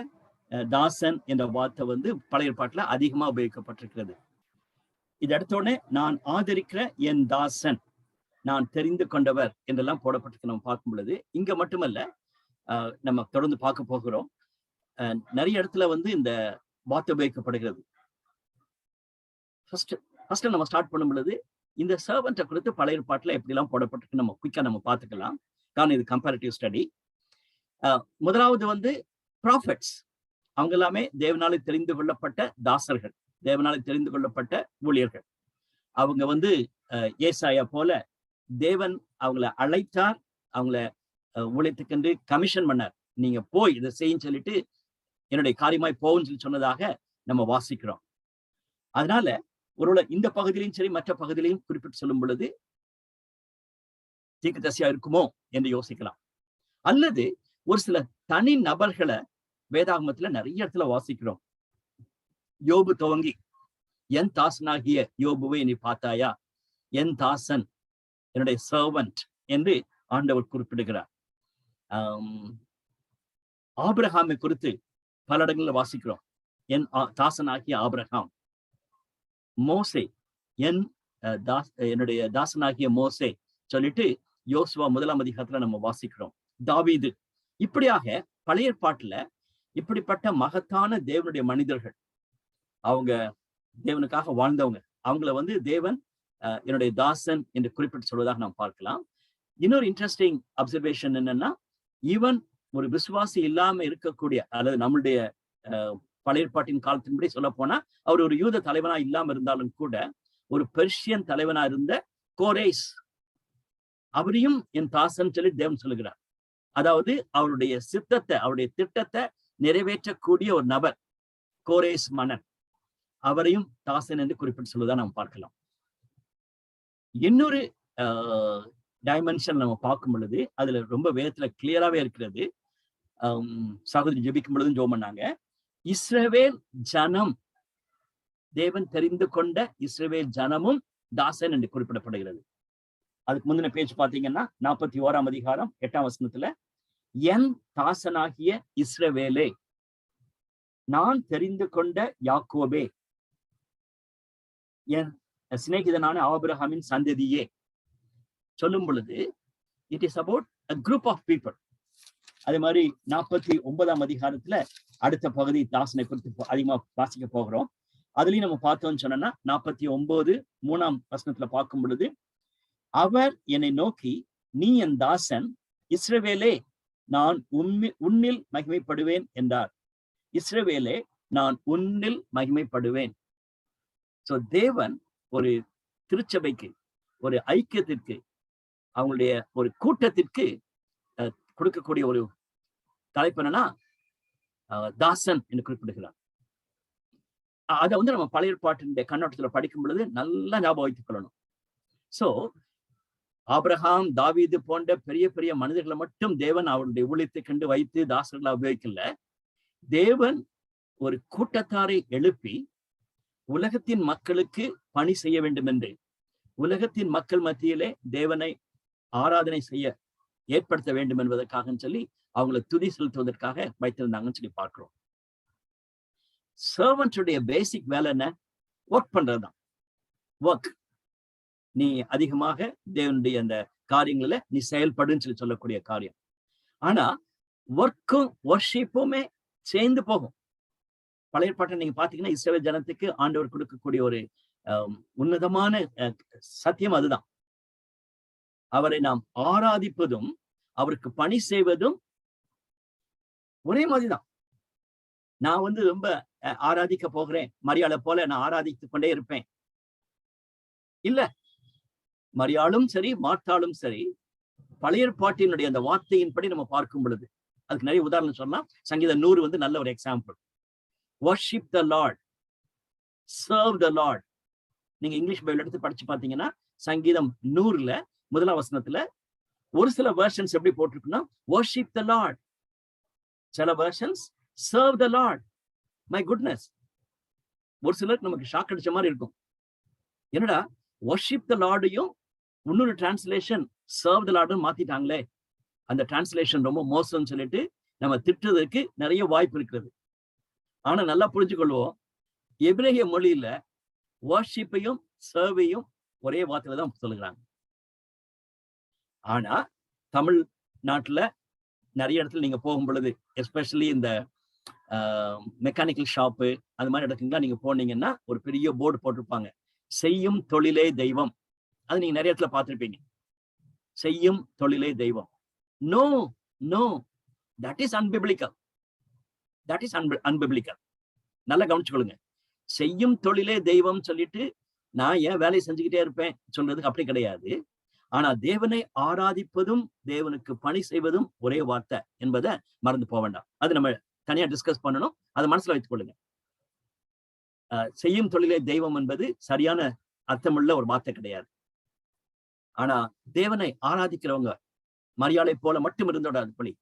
தாசன் என்ற வார்த்தை வந்து பழைய ஏற்பாட்டுல அதிகமா உபயோகிக்கப்பட்டிருக்கிறது. இது அடுத்தோடனே நான் ஆதரிக்கிற என் தாசன், நான் தெரிந்து கொண்டவர் என்றெல்லாம் போடப்பட்டிருக்கு. நம்ம பார்க்கும் பொழுது இங்க மட்டுமல்ல, நம்ம தொடர்ந்து பார்க்க போகிறோம். நிறைய இடத்துல வந்து இந்த வார்த்தை உபயோகிக்கப்படுகிறது. ஃபர்ஸ்ட் நம்ம ஸ்டார்ட் பண்ணும் பொழுது இந்த சர்வெண்ட்டை குறித்து பழைய ஏற்பாட்டுல எப்படி எல்லாம் போடப்பட்டிருக்கு நம்ம குயிக்கா நம்ம பார்த்துக்கலாம். காரணம் இது கம்பேரிட்டிவ் ஸ்டடி. முதலாவது வந்து ப்ராஃபெட்ஸ், அவங்க எல்லாமே தேவனாலே தெரிந்து கொள்ளப்பட்ட தாசர்கள், தேவனாலே தெரிந்து கொள்ளப்பட்ட ஊழியர்கள். அவங்க வந்து ஏசாயா போல தேவன் அவங்கள அழைத்தார், அவங்கள ஊழியத்துக்கென்று கமிஷன் பண்ணார். நீங்க போய் இதை செய்யும் சொல்லிட்டு என்னுடைய காரியமாய் போகும்னு சொல்லி சொன்னதாக நம்ம வாசிக்கிறோம். அதனால ஒருவேளை இந்த பகுதியிலையும் சரி மற்ற பகுதியிலையும் குறிப்பிட்டு சொல்லும் பொழுது தீர்க்கதரிசியா இருக்குமோ என்று யோசிக்கலாம். அல்லது ஒரு சில தனி நபர்களை வேதாகமத்துல நிறைய இடத்துல வாசிக்கிறோம். யோபு துவங்கி, என் தாசனாகிய யோபுவை நீ பார்த்தாயா, என் தாசன், என்னுடைய சர்வன்ட் என்று ஆண்டவர் குறிப்பிடுகிறார். ஆபிரகாமை குறித்து பல இடங்கள்ல வாசிக்கிறோம், என் தாசனாகிய ஆபிரகாம். மோசே, என்னுடைய தாசனாகிய மோசே சொல்லிட்டு யோசுவா 1ஆம் அதிகாரத்துல நம்ம வாசிக்கிறோம். தாவீது. இப்படியாக பழைய ஏற்பாட்டுல இப்படிப்பட்ட மகத்தான தேவனுடைய மனிதர்கள், அவங்க தேவனுக்காக வாழ்ந்தவங்க, அவங்கள வந்து தேவன் என்னுடைய தாசன் என்று குறிப்பிட்டு சொல்வதாக நாம் பார்க்கலாம். இன்னொரு இன்ட்ரெஸ்டிங் அப்சர்வேஷன் என்னன்னா, ஈவன் ஒரு விசுவாசி இல்லாம இருக்கக்கூடிய, அல்லது நம்மளுடைய பழைய ஏற்பாட்டின் காலத்தின்படி சொல்ல போனா அவர் ஒரு யூத தலைவனா இல்லாம இருந்தாலும் கூட ஒரு பெர்ஷியன் தலைவனா இருந்த கோரேஸ், அவரையும் என் தாசன் சொல்லி தேவன் சொல்லுகிறார். அதாவது அவருடைய சித்தத்தை, அவருடைய திட்டத்தை நிறைவேற்றக்கூடிய ஒரு நபர் கோரேஸ் மன்னன், அவரையும் தாசன் என்று குறிப்பிட்டு சொல்வதா நாம் பார்க்கலாம். இன்னொரு டைமென்ஷன் நம்ம பார்க்கும் பொழுது அதுல ரொம்ப வேதத்துல கிளியராகவே இருக்கிறது. சகோதரி ஜெபிக்கும் பொழுதும் ஜெபம் பண்ணாங்க. இஸ்ரவேல் ஜனம், தேவன் தெரிந்து கொண்ட இஸ்ரவேல் ஜனமும் தாசன் என்று குறிப்பிடப்படுகிறது. அதுக்கு முந்தின பேஜ் பாத்தீங்கன்னா 41ஆம் அதிகாரம் 8ஆம் வசனத்துல, என் தாசனாகிய இஸ்ரவேலே, நான் தெரிந்து கொண்ட யாக்கோபே, என் சிநேகிதனான ஆபிரகாமின் சந்ததியே சொல்லும் பொழுது it is about a group of people. அதே மாதிரி 49ஆம் அதிகாரத்துல அடுத்த பகுதி தாசனை குறித்து அதிகமா வாசிக்க போகிறோம். அதுலயும் நம்ம பார்த்தோம்னு சொன்னா 49:3 வசனத்துல பார்க்கும் பொழுது, அவர் என்னை நோக்கி, நீ என் தாசன் இஸ்ரவேலே, நான் உன்னில் மகிமைப்படுவேன் என்றார். இஸ்ரவேலே, நான் உன்னில் மகிமைப்படுவேன். சோ தேவன் ஒரு திருச்சபைக்கு, ஒரு ஐக்கியத்திற்கு, அவங்களுடைய ஒரு கூட்டத்திற்கு கொடுக்கக்கூடிய ஒரு தலைப்பு என்னன்னா தாசன் என்று குறிப்பிடுகிறார். அதை வந்து நம்ம பழைய ஏற்பாட்டினுடைய கண்ணோட்டத்துல படிக்கும் பொழுது நல்லா ஞாபகம் வைத்துக் கொள்ளணும். சோ ஆபிரகாம், தாவீது போன்ற பெரிய பெரிய மனிதர்களை மட்டும் தேவன் அவருடைய ஊழியத்தை கண்டு வைத்து தாசர்களா உபயோகிக்கல. தேவன் ஒரு கூட்டத்தாரை எழுப்பி உலகத்தின் மக்களுக்கு பணி செய்ய வேண்டும் என்று, உலகத்தின் மக்கள் மத்தியிலே தேவனை ஆராதனை செய்ய ஏற்படுத்த வேண்டும் என்பதற்காக சொல்லி அவங்களை துதி செலுத்துவதற்காக வைத்திருந்தாங்கன்னு சொல்லி பார்க்கிறோம். சர்வன்ட்டுடைய பேசிக் வேலை என்ன? ஒர்க் பண்றதுதான். ஒர்க். நீ அதிகமாக தேவனுடைய அந்த காரியங்கள நீ செயல்படுன்னு சொல்லி சொல்லக்கூடிய காரியம். ஆனா ஒர்க்கும் வர்ஷிப்புமே சேர்ந்து போகும். பழைய ஏற்பாட்டை நீங்க பாத்தீங்கன்னா இஸ்ரவேல் ஜனத்துக்கு ஆண்டவர் கொடுக்கக்கூடிய ஒரு உன்னதமான சத்தியம் அதுதான். அவரை நாம் ஆராதிப்பதும் அவருக்கு பணி செய்வதும் ஒரே மாதிரிதான். நான் வந்து ரொம்ப ஆராதிக்க போகிறேன், மரியாதை போல நான் ஆராதித்துக் கொண்டே இருப்பேன் இல்ல. மரியாளும் சரி மார்த்தாளும் சரி பழைய ஏற்பாட்டினுடைய அந்த வார்த்தையின்படி நம்ம பார்க்கும் பொழுது அதுக்கு நிறைய உதாரணம் சொல்லலாம். சங்கீதம் 100 வந்து நல்ல ஒரு example. worship the Lord, serve the Lord. நீங்க இங்கிலீஷ் பைபிள் எடுத்து படிச்சு பாத்தீங்கன்னா சங்கீதம் 100ல 1ஆம் வசனத்துல ஒரு சில வெர்ஷன்ஸ் எப்படி போட்டிருக்குன்னா worship the Lord, சில versions serve the Lord. my goodness, ஒரு சிலருக்கு நமக்கு ஷாக் அடிச்ச மாதிரி இருக்கும். என்னடா worship the Lordயும் இன்னொரு டிரான்ஸ்லேஷன் serve the Lord மாத்திட்டாங்களே, அந்த டிரான்ஸ்லேஷன் ரொம்ப மோசம்னு சொல்லிட்டு நம்ம திட்டுறதுக்கு நிறைய வாய்ப்பு இருக்கிறது. ஆனா நல்லா புரிஞ்சுக்கொள்வோம், எபிரேய மொழியில வர்ஷிப்பையும் சர்வையும் ஒரே வார்த்தையில தான் சொல்லுகிறாங்க. ஆனா தமிழ் நாட்டுல நிறைய இடத்துல நீங்க போகும் பொழுது, எஸ்பெஷலி இந்த மெக்கானிக்கல் ஷாப்பு அது மாதிரி இடத்துக்குலாம் நீங்க போனீங்கன்னா ஒரு பெரிய போர்டு போட்டிருப்பாங்க, செய்யும் தொழிலே தெய்வம். அது நீங்க நிறைய இடத்துல பார்த்திருப்பீங்க, செய்யும் தொழிலே தெய்வம். No no, that is unbiblical. That is unbiblical. நல்லா கவனிச்சுக்கொள்ளுங்க. செய்யும் தொழிலே தெய்வம் சொல்லிட்டு நான் ஏன் வேலையை செஞ்சுக்கிட்டே இருப்பேன் சொல்றதுக்கு அப்படி கிடையாது. ஆனா தேவனை ஆராதிப்பதும் தேவனுக்கு பணி செய்வதும் ஒரே வார்த்தை என்பதை மறந்து போக வேண்டாம். அது நம்ம தனியா டிஸ்கஸ் பண்ணணும், அதை மனசுல வைத்துக் கொள்ளுங்க. செய்யும் தொழிலே தெய்வம் என்பது சரியான அர்த்தமுள்ள ஒரு வார்த்தை கிடையாது. ஆனா தேவனை ஆராதிக்கிறவங்க மரியாதை போல மட்டும் இருந்தோட பணி,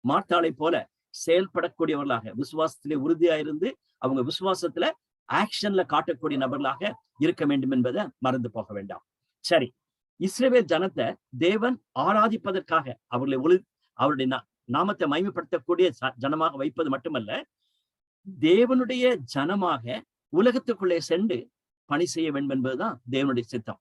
மார்த்தாளை போல செயல்படக்கூடியவர்களாக, விசுவாசத்திலே உறுதியா இருந்து அவங்க விசுவாசத்துல ஆக்ஷன்ல காட்டக்கூடிய நபர்களாக இருக்க வேண்டும் என்பதை மறந்து போக வேண்டாம். சரி, இஸ்ரவேல் ஜனத்தை தேவன் ஆராதிப்பதற்காக அவருடைய நாமத்தை மகிமைப்படுத்தக்கூடிய ஜனமாக வைப்பது மட்டுமல்ல, தேவனுடைய ஜனமாக உலகத்துக்குள்ளே சென்று பணி செய்ய வேண்டும் என்பதுதான் தேவனுடைய சித்தம்.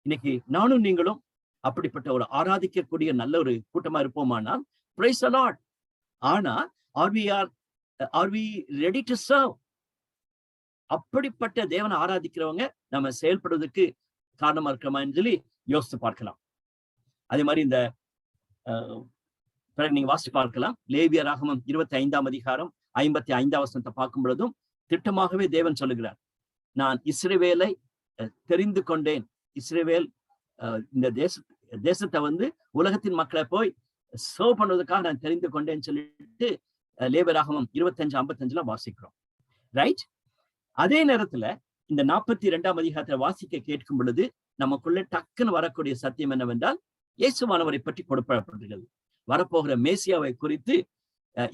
இன்னைக்கு நானும் நீங்களும் அப்படிப்பட்ட ஒரு ஆராதிக்கக்கூடிய நல்ல ஒரு கூட்டமா இருப்போமானால் பிரைஸ் தி லார்ட். ஆனா are we ready to serve? அப்படிப்பட்ட தேவனை ஆராதிக்கிறவங்க நம்ம செயல்படுவதற்கு காரணமா இருக்கிறோமான்னு சொல்லி யோசித்து பார்க்கலாம். அதே மாதிரி இந்த நீங்க வாசித்து பார்க்கலாம், லேவியராகமம் 25ஆம் அதிகாரம் 55ஆம் வசனத்தை பார்க்கும் பொழுதும் திட்டமாகவே தேவன் சொல்லுகிறார், நான் இஸ்ரவேலை தெரிந்து கொண்டேன். இஸ்ரவேல் இந்த தேசத்தை உலகத்தின் மக்களை போய் சர்வ் பண்ணுவதற்காக நான் தெரிந்து கொண்டேன்னு சொல்லிட்டு லேவியராகமம் 25:55 வாசிக்கிறோம். ரைட்? அதே நேரத்துல இந்த 42ஆம் அதிகாரத்தை வாசிக்க கேட்கும் பொழுது நமக்குள்ள டக்குன்னு வரக்கூடிய சத்தியம் என்னவென்றால், இயேசுவானவரை பற்றி கொடுக்கப்பட்டிருக்கிறது. வரப்போகிற மேசியாவை குறித்து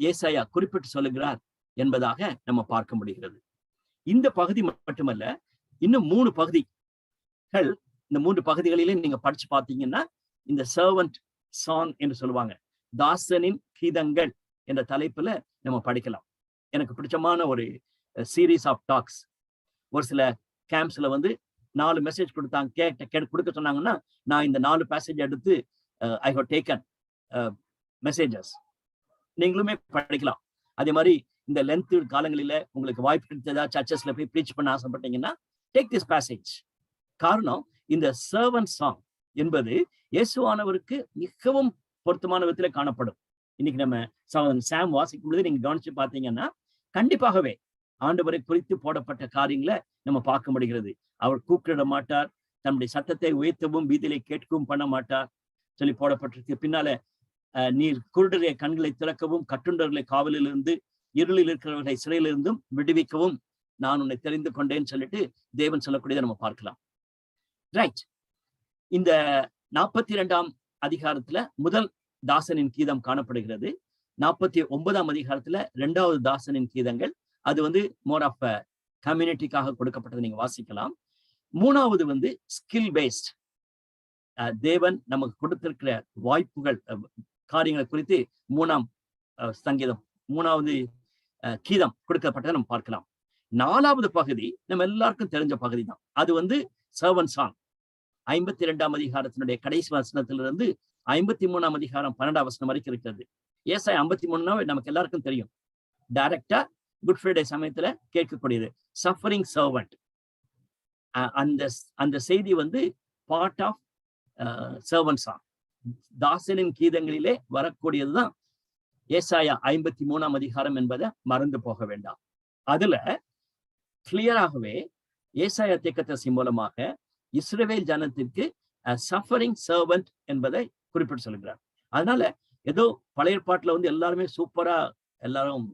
ஏசாயா குறிப்பிட்டு சொல்லுகிறார் என்பதாக நம்ம பார்க்க முடிகிறது. இந்த பகுதி மட்டுமல்ல, இன்னும் 3 பகுதிகள். இந்த 3 பகுதிகளிலே நீங்க படிச்சு பார்த்தீங்கன்னா இந்த சர்வன்ட் சாங் என்று சொல்லுவாங்க, தாசனின் கீதங்கள் என்ற தலைப்புல நம்ம படிக்கலாம். எனக்கு பிடிச்சமான ஒரு சீரீஸ் ஆஃப் டாக்ஸ். ஒரு சில கேம்ப்ஸ்ல 4 மெசேஜ் கொடுக்க சொன்னாங்கன்னா, நான் இந்த 4 பேசேஜ் எடுத்து ஐ ஹவ் டேக்கன் மெசேஜஸ். நீங்களுமே படிக்கலாம். அதே மாதிரி இந்த லென்த் காலங்களில உங்களுக்கு வாய்ப்பு கிடைத்ததா சர்ச்சஸ்ல போய் ப்ரீச் பண்ண ஆசைப்பட்டீங்கன்னா டேக் திஸ் பேசேஜ். காரணம், இந்த சர்வன்ட் சாங் என்பது இயேசுவானவருக்கு மிகவும் பொருத்தமான விதத்துல காணப்படும். இன்னைக்கு நம்ம சாம் வாசிக்கும் பொழுது நீங்க கவனிச்சு பார்த்தீங்கன்னா கண்டிப்பாகவே ஆண்டவரை குறித்து போடப்பட்ட காரியங்களை நம்ம பார்க்க முடிகிறது. அவர் கூப்பிட மாட்டார், தன்னுடைய சத்தத்தை உயர்த்தவும் வீதியிலே கேட்கவும் பண்ண மாட்டார் சொல்லி போடப்பட்டிருக்கு. பின்னால நீர் குருடரை கண்களை திறக்கவும், கட்டுண்டவர்களை காவலிலிருந்து, இருளில் இருக்கிறவர்களை சிறையிலிருந்தும் விடுவிக்கவும் நான் உன்னை தெரிந்து கொண்டேன்னு சொல்லிட்டு தேவன் சொல்லக்கூடியதை நம்ம பார்க்கலாம். ரைட்? இந்த 42ஆம் அதிகாரத்துல முதல் தாசனின் கீதம் காணப்படுகிறது. 49ஆம் அதிகாரத்துல 2வது தாசனின் கீதங்கள். அது மோர் ஆஃப் கம்யூனிட்டிக்காக கொடுக்கப்பட்டது, நீங்க வாசிக்கலாம். 3வது ஸ்கில் பேஸ்ட். தேவன் நமக்கு கொடுத்திருக்கிற வாய்ப்புகள், காரியங்களை குறித்து 3ஆம் சங்கீதம் 3வது கீதம் கொடுக்கப்பட்டதை நம்ம பார்க்கலாம். 4வது பகுதி நம்ம எல்லாருக்கும் தெரிஞ்ச பகுதி தான். அது சர்வன்ட் சாங். 52ஆம் அதிகாரத்தினுடைய கடைசி வசனத்திலிருந்து 53ஆம் அதிகாரம் 12ஆம் வசனம் வரைக்கும் இருக்கிறது. ஏசாயா 53 நமக்கு எல்லாருக்கும் தெரியும். டைரக்டா குட் ஃப்ரைடே சமயத்துல கேட்கக்கூடியது, சஃபரிங் சர்வன்ட். அந்த செய்தி பார்ட் ஆஃப் சர்வன்ட் சாங். தாசனின் கீதங்களிலே வரக்கூடியதுதான் ஏசாயா 53ஆம் அதிகாரம் என்பதை மறந்து போக வேண்டாம். அதுல கிளியராகவே ஏசாயா தீர்க்கதரிசி மூலமாக இஸ்ரவேல் ஜனத்திற்கு சஃபரிங் சர்வன்ட் என்பதை குறிப்பிட்டு சொல்கிறார். அதனால ஏதோ பழைய ஏற்பாட்டுல எல்லாருமே சூப்பரா எல்லாரும்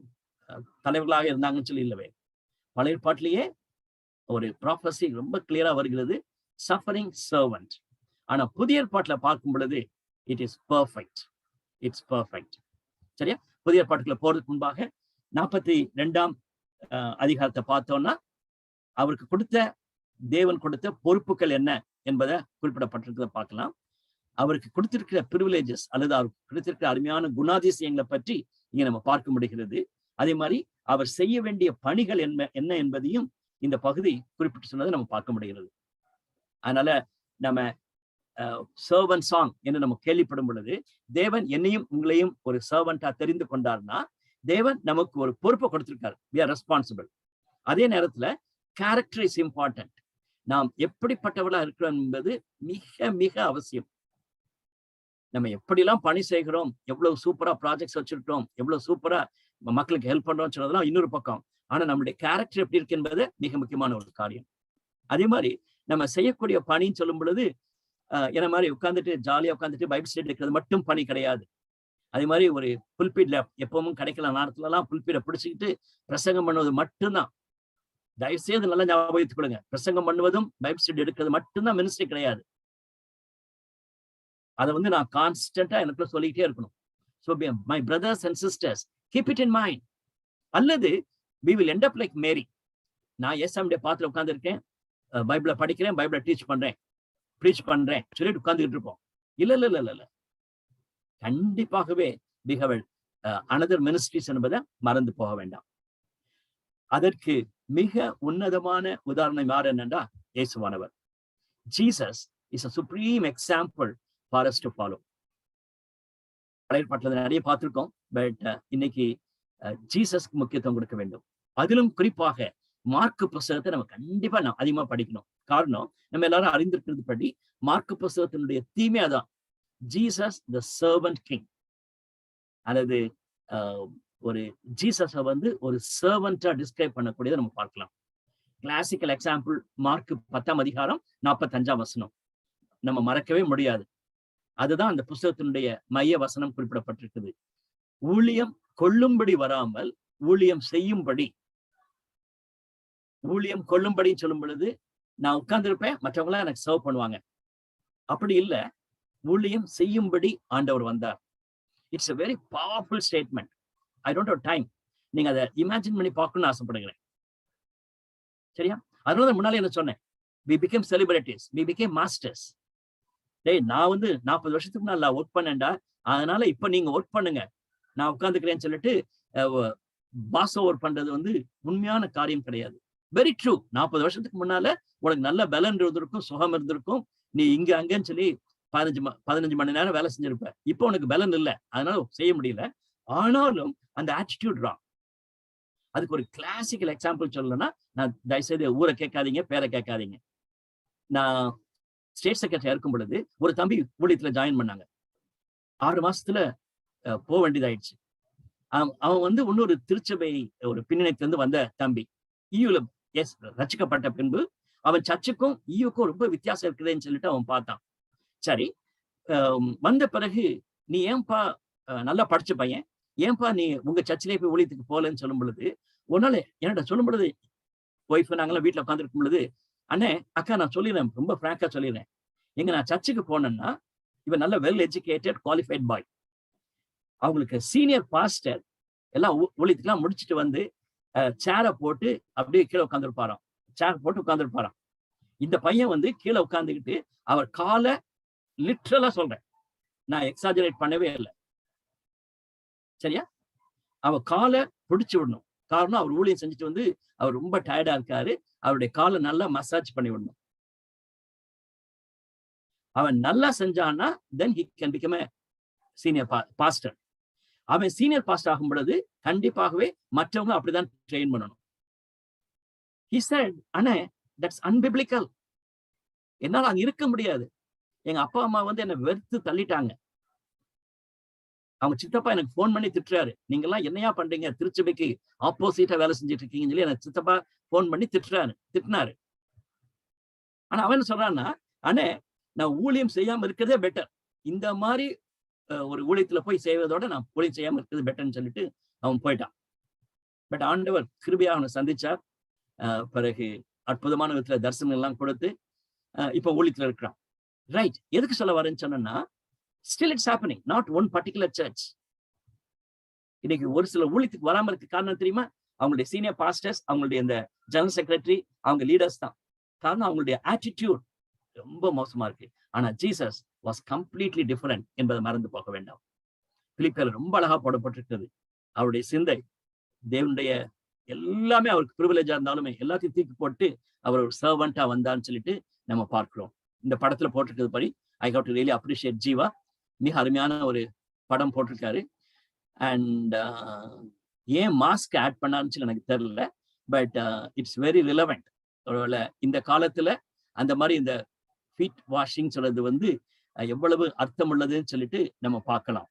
தலைவர்களாக இருந்தாங்கன்னு சொல்லி இல்லவே. பழைய ஏற்பாட்டிலேயே ஒரு ப்ராஃபஸி ரொம்ப கிளியரா வருகிறது, சஃபரிங் சர்வன்ட். ஆனா புதிய ஏற்பாட்டுல பார்க்கும் பொழுது it is perfect. It's perfect. சரியா? புதிய ஏற்பாட்டுக்குள்ள போறதுக்கு முன்பாக 42ஆம் அதிகாரத்தை பார்த்தோம்னா அவருக்கு தேவன் கொடுத்த பொறுப்புகள் என்ன என்பதை குறிப்பிடப்பட்டிருக்கிறத பார்க்கலாம். அவருக்கு கொடுத்திருக்கிற பிரிவிலேஜஸ் அல்லது அவருக்கு கொடுத்திருக்கிற அருமையான குணாதிசயங்களை பற்றி இங்க நம்ம பார்க்க முடிகிறது. அதே மாதிரி அவர் செய்ய வேண்டிய பணிகள் என்ன என்பதையும் இந்த பகுதி குறிப்பிட்டு சொன்னதை நம்ம பார்க்க முடிகிறது. அதனால நம்ம சர்வன்ட் சாங் என்று நம்ம கேள்விப்படும் பொழுது, தேவன் என்னையும் உங்களையும் ஒரு சர்வன்டா தெரிந்து கொண்டார்னா தேவன் நமக்கு ஒரு பொறுப்பை கொடுத்திருக்காரு. we are responsible. அதே நேரத்துல கேரக்டர் இஸ் இம்பார்ட்டன்ட். நாம் எப்படிப்பட்டவர்களா இருக்கிறோம் என்பது மிக மிக அவசியம். நம்ம எப்படிலாம் பணி செய்கிறோம், எவ்வளவு சூப்பரா ப்ராஜெக்ட்ஸ் வச்சிருக்கோம், எவ்வளவு சூப்பரா மக்களுக்கு ஹெல்ப் பண்றோம் சொன்னதெல்லாம் இன்னொரு பக்கம். ஆனா நம்மளுடைய கேரக்டர் எப்படி இருக்கு என்பது மிக முக்கியமான ஒரு காரியம். அதே மாதிரி நம்ம செய்யக்கூடிய பணின்னு சொல்லும் பொழுது என்ன மாதிரி உட்காந்துட்டு ஜாலியா உட்காந்துட்டு பைபிள் ஸ்டடி இருக்கிறது மட்டும் பணி கிடையாது. அதே மாதிரி ஒரு புல்பீட்ல எப்பவும் கிடைக்கல நேரத்துல எல்லாம் புல்பீடை பிடிச்சிக்கிட்டு பிரசங்கம் பண்ணுவது மட்டும்தான். தயவுசெய்து நல்லா ஞாபகத்துக் கொள்ளுங்க, பிரசங்கம் பண்ணுவதும் பைபிள் ஸ்டடி எடுக்கிறது மட்டும்தான் மினிஸ்ட்ரி கிடையாது. அதை நான் கான்ஸ்டன்டா எனக்குள்ள சொல்லிக்கிட்டே இருக்கணும். So my brothers and sisters, keep it in mind. அல்லது we will end up like Mary. நான் எஸ்எம்டே பாத்துல உட்கார்ந்துருக்கேன், பைபிளை படிக்கிறேன், பைபிளை ப்ரீச் பண்றேன் சொல்லிட்டு உட்கார்ந்துகிட்டு இருப்போம். இல்ல கண்டிப்பாகவே we have another ministries என்பதை மறந்து போக வேண்டாம். அதற்கு மிக உன்னதமான உதாரணம் யார் என்னன்னா இயேசுவானவர். Jesus is a supreme example for us to follow. பழைய பாட்டுல நிறைய பார்த்திருக்கோம், பட் இன்னைக்கு ஜீசஸ்க்கு முக்கியத்துவம் கொடுக்க வேண்டும். அதிலும் குறிப்பாக மார்க்கு புஸ்தகத்தை நம்ம கண்டிப்பா அதிகமா படிக்கணும். காரணம், நம்ம எல்லாரும் அறிந்திருக்கிறது படி மார்க்கு புஸ்தகத்தினுடைய தீமே அதான், ஜீசஸ் த சர்வன்ட் கிங். அல்லது ஒரு ஜீசஸ ஒரு சர்வன்டா டிஸ்கிரைப் பண்ணக்கூடியதை நம்ம பார்க்கலாம். கிளாசிக்கல் எக்ஸாம்பிள் மார்க் 10ஆம் அதிகாரம் 45ஆம் வசனம் நம்ம மறக்கவே முடியாது. அதுதான் அந்த புஸ்தகத்தினுடைய மைய வசனம் குறிப்பிடப்பட்டிருக்குது. ஊழியம் கொள்ளும்படி வராமல் ஊழியம் செய்யும்படி. ஊழியம் கொள்ளும்படின்னு சொல்லும் பொழுது நான் உட்கார்ந்துருப்பேன், மற்றவங்களாம் எனக்கு சர்வ் பண்ணுவாங்க. அப்படி இல்ல, ஊழியம் செய்யும்படி ஆண்டவர் வந்தார். It's a very powerful statement. I don't have time. நீங்க அதை இமேஜின் பண்ணி பார்க்கணும்னு ஆசைப்படுகிறேன். சரியா? அதனால முன்னாலே என்ன சொன்னேன், we became celebrities, we became masters. டேய், நான் 40 வருஷத்துக்கு முன்னால ஒர்க் பண்ணேன்டா, அதனால இப்ப நீங்க ஒர்க் பண்ணுங்க, நான் உட்கார்ந்துக்கிறேன்னு சொல்லிட்டு பாஸ் ஓவர் பண்றது உண்மையான காரியம் கிடையாது. Very true. 40 வருஷத்துக்கு முன்னால உனக்கு நல்ல பலன் இருந்திருக்கும், சுகம் இருந்திருக்கும், நீ இங்க அங்கன்னு சொல்லி 15 மணி நேரம் வேலை செஞ்சிருப்ப. இப்போ உனக்கு பலன் இல்லை, அதனால செய்ய முடியல. ஆனாலும் அந்த ஆட்டிடியூட் ராங். அதுக்கு ஒரு கிளாசிக்கல் எக்ஸாம்பிள் சொல்லணும்னா, நான் தயவுசெய்து ஊரை கேட்காதீங்க, பேரை கேட்காதீங்க. நான் ஸ்டேட் செக்ரட்டரியா இருக்கும் பொழுது ஒரு தம்பி ஊழியத்துல ஜாயின் பண்ணாங்க. 6 மாசத்துல போக வேண்டியதாயிடுச்சு. அவன் இன்னொரு திருச்சபை ஒரு பின்னணியிலிருந்து வந்த தம்பி. ஈயூல ரச்சிக்கப்பட்ட பின்பு அவன் சர்ச்சுக்கும் ஈயுக்கும் ரொம்ப வித்தியாசம் இருக்குதுன்னு சொல்லிட்டு அவன் பார்த்தான். சரி, வந்த பிறகு நீ ஏன்பா நல்லா படிச்ச பையன், ஏன்பா நீ உங்க சர்ச்சிலே போய் ஊழியத்துக்கு போகலன்னு சொல்லும் பொழுது, ஒரு நாள் என்னடா சொல்லும் பொழுது ஒய்ஃப் நாங்களாம் வீட்டுல உட்காந்துருக்கும் பொழுது, அண்ணே அக்கா நான் சொல்லிடுறேன், ரொம்ப ஃப்ராங்கா சொல்லிடுறேன், நான் சர்ச்சுக்கு போனேன்னா இவன் நல்ல வெல் எஜுகேட்டட் குவாலிஃபைட் பாய். அவங்களுக்கு சீனியர் பாஸ்டர் எல்லாம் ஊழியத்துக்குலாம் முடிச்சுட்டு சேரை போட்டு அப்படியே கீழே உட்காந்துருப்பாராம். சேர் போட்டு உட்காந்துருப்பாராம். இந்த பையன் கீழே உட்காந்துக்கிட்டு அவர் காலை லிட்ரலா சொல்றேன், நான் எக்ஸாஜரேட் பண்ணவே இல்லை, சரியா, அவர் காலை பிடிச்சு விடணும். காரணம், அவர் ஊழியம் செஞ்சுட்டு அவர் ரொம்ப டயர்டா இருக்காரு, அவருடைய காலை நல்லா மசாஜ் பண்ணி விடணும். அவன் நல்லா செஞ்சான்னா then he can become a senior pastor. அவன் சீனியர் பாஸ்டர் ஆகும் பொழுது கண்டிப்பாகவே மற்றவங்க அப்படிதான் ட்ரெயின் பண்ணணும். He said, அண்ணே, that's unbiblical. என்னால அங்க இருக்க முடியாது. எங்க அப்பா அம்மா என்னை வெறுத்து தள்ளிட்டாங்க. அவங்க சித்தப்பா எனக்கு போன் பண்ணி திட்டுறாரு, நீங்க எல்லாம் என்னையா பண்றீங்க, திருச்சபைக்கு ஆப்போசிட்டா வேலை செஞ்சுட்டு இருக்கீங்கன்னு சொல்லி எனக்கு சித்தப்பா போன் பண்ணி திட்டினாரு. ஆனா அவன் என்ன சொல்றான்னா, அண்ணே, நான் ஊழியம் செய்யாம இருக்கிறதே பெட்டர், இந்த மாதிரி ஒரு ஊழியத்துல போய் செய்வதோட நான் ஊழியம் செய்யாம இருக்கிறது பெட்டர்ன்னு சொல்லிட்டு அவன் போயிட்டான். பட் ஆண்டவர் கிருபையா அவனை சந்திச்சார். பிறகு அற்புதமான விதத்துல தரிசனம் எல்லாம் கொடுத்து இப்ப ஊழியத்துல இருக்கிறான். ரைட், எதுக்கு சொல்ல வரேன்னு சொன்னா, still it's happening, not one particular church. இன்னைக்கு ஒரு சில ஊழியத்துக்கு வராம இருக்க காரணம் தெரியுமா? அவங்களுடைய சீனியர் பாஸ்டர்ஸ், அவங்களுடைய இந்த ஜெனரல் செக்ரட்டரி, அவங்க லீடர்ஸ் தான் காரணம். அவங்களுடைய ஆட்டிடியூட் ரொம்ப மோசமா இருக்கு. ஆனா ஜீசஸ் வாஸ் கம்ப்ளீட்லி டிஃபரண்ட் என்பதை மறந்து போக வேண்டாம். பிலிப்பியர்ல ரொம்ப அழகா போடப்பட்டிருக்கிறது. அவருடைய சிந்தை தேவனுடைய எல்லாமே அவருக்கு பிரிவிலேஜா இருந்தாலுமே எல்லாத்தையும் தூக்கி போட்டு அவர் ஒரு சர்வெண்டா வந்தான்னு சொல்லிட்டு நம்ம பார்க்கிறோம். இந்த படத்துல போட்டிருக்கிறது படி I have to really appreciate Jeeva. மிக அருமையான ஒரு படம் போட்டிருக்காரு. அண்ட் ஏன் மாஸ்க் ஆட் பண்ணான்னு சொல்லி எனக்கு தெரியல. But it's very relevant. ஒருவேளை இந்த காலத்துல அந்த மாதிரி இந்த ஃபீட் வாஷிங் சொல்றது வந்து எவ்வளவு அர்த்தம் உள்ளதுன்னு சொல்லிட்டு நம்ம பார்க்கலாம்.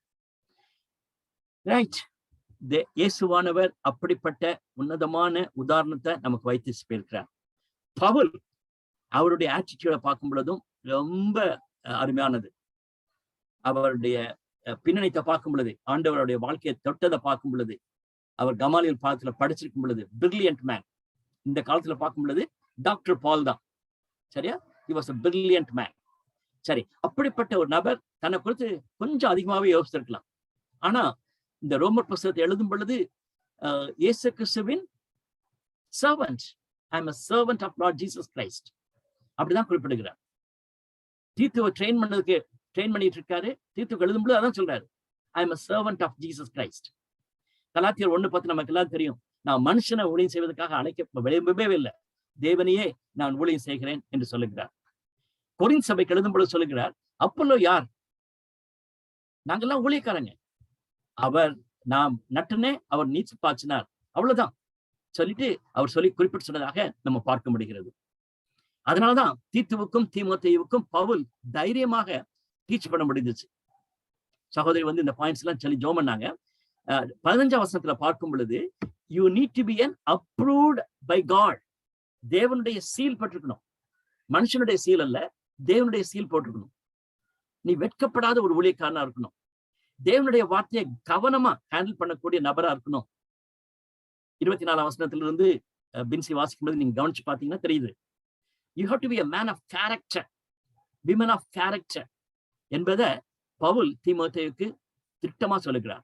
ரைட். இயேசுவானவர் அப்படிப்பட்ட உன்னதமான உதாரணத்தை நமக்கு வைத்து போயிருக்கிறார். பவுல் அவருடைய ஆட்டிடியூட பார்க்கும் பொழுதும் ரொம்ப அருமையானது. அவருடைய பின்னணித்தை பார்க்கும் பொழுது, ஆண்டவருடைய வாழ்க்கையை தொட்டதை பார்க்கும் பொழுது, அவர் கமாலியல் பாதத்துல படிச்சிருக்கும் பொழுது பிரில்லியன்ட் மேன். இந்த காலத்துல பார்க்கும் பொழுது டாக்டர் பால் தான். சரியா? he was a brilliant man. சரி, அப்படிப்பட்ட ஒரு நபர் தன்னை குறித்து கொஞ்சம் அதிகமாவே யோசிச்சிருக்கலாம். ஆனா இந்த ரோமர் புத்தகத்தை எழுதும் பொழுது இயேசு கிறிஸ்துவின் servant, I am a servant of Lord Jesus Christ அப்படிதான் குறிப்பிடுகிறார். தீத்துவை ட்ரெயின் பண்ணிட்டு இருக்காரு. தீத்துக்கு எழுதும் பொழுது அதான் சொல்றாரு, ஐ am a servant of Jesus Christ. கலாத்தியர் 1:10 நமக்கு எல்லாம் தெரியும். நான் மனுஷனை ஊழியம் செய்வதற்காக விரும்பவே இல்லை, தேவனையே நான் ஊழியம் செய்கிறேன் என்று சொல்லுகிறார். கொரிந்த் சபைக்கு எழுதும் பொழுது சொல்லுகிறார், அப்பல்லோ யார்? நாங்கெல்லாம் ஊழியக்காரங்க. அவர் நாம் நட்டுனே, அவர் நீச்சு பாய்ச்சினார், அவ்வளவுதான் சொல்லிட்டு அவர் சொல்லி குறிப்பிட்டு சொன்னதாக நம்ம பார்க்க முடிகிறது. அதனாலதான் தீத்துவுக்கும் தீமோத்தேயுவுக்கும் பவுல் தைரியமாக டீச் பண்ண முடிஞ்சிச்சு. சகோதரி வந்து இந்த பாயிண்ட்ஸ் எல்லாம் சொல்லி ஜோம் பண்ணாங்க. 15ஆம் வசனத்துல பார்க்கும் பொழுது, you need to be an approved by God. தேவனுடைய சீல் போட்டிருக்கணும். மனுஷனுடைய சீல் அல்ல, தேவனுடைய சீல் போட்டிருக்கணும். நீ வெட்கப்படாத ஒரு ஊழியக்காரனா இருக்கணும். தேவனுடைய வார்த்தையை கவனமா ஹேண்டில் பண்ணக்கூடிய நபரா இருக்கணும். 24ஆம் வசனத்திலிருந்து பின்சி வாசிக்கும் போது நீங்க கவனிச்சு பாத்தீங்கன்னா தெரியுது. You have to be a man of character, women of character என்பதை பவுல் தீமோத்தேயுக்கு திட்டமா சொல்லுகிறார்.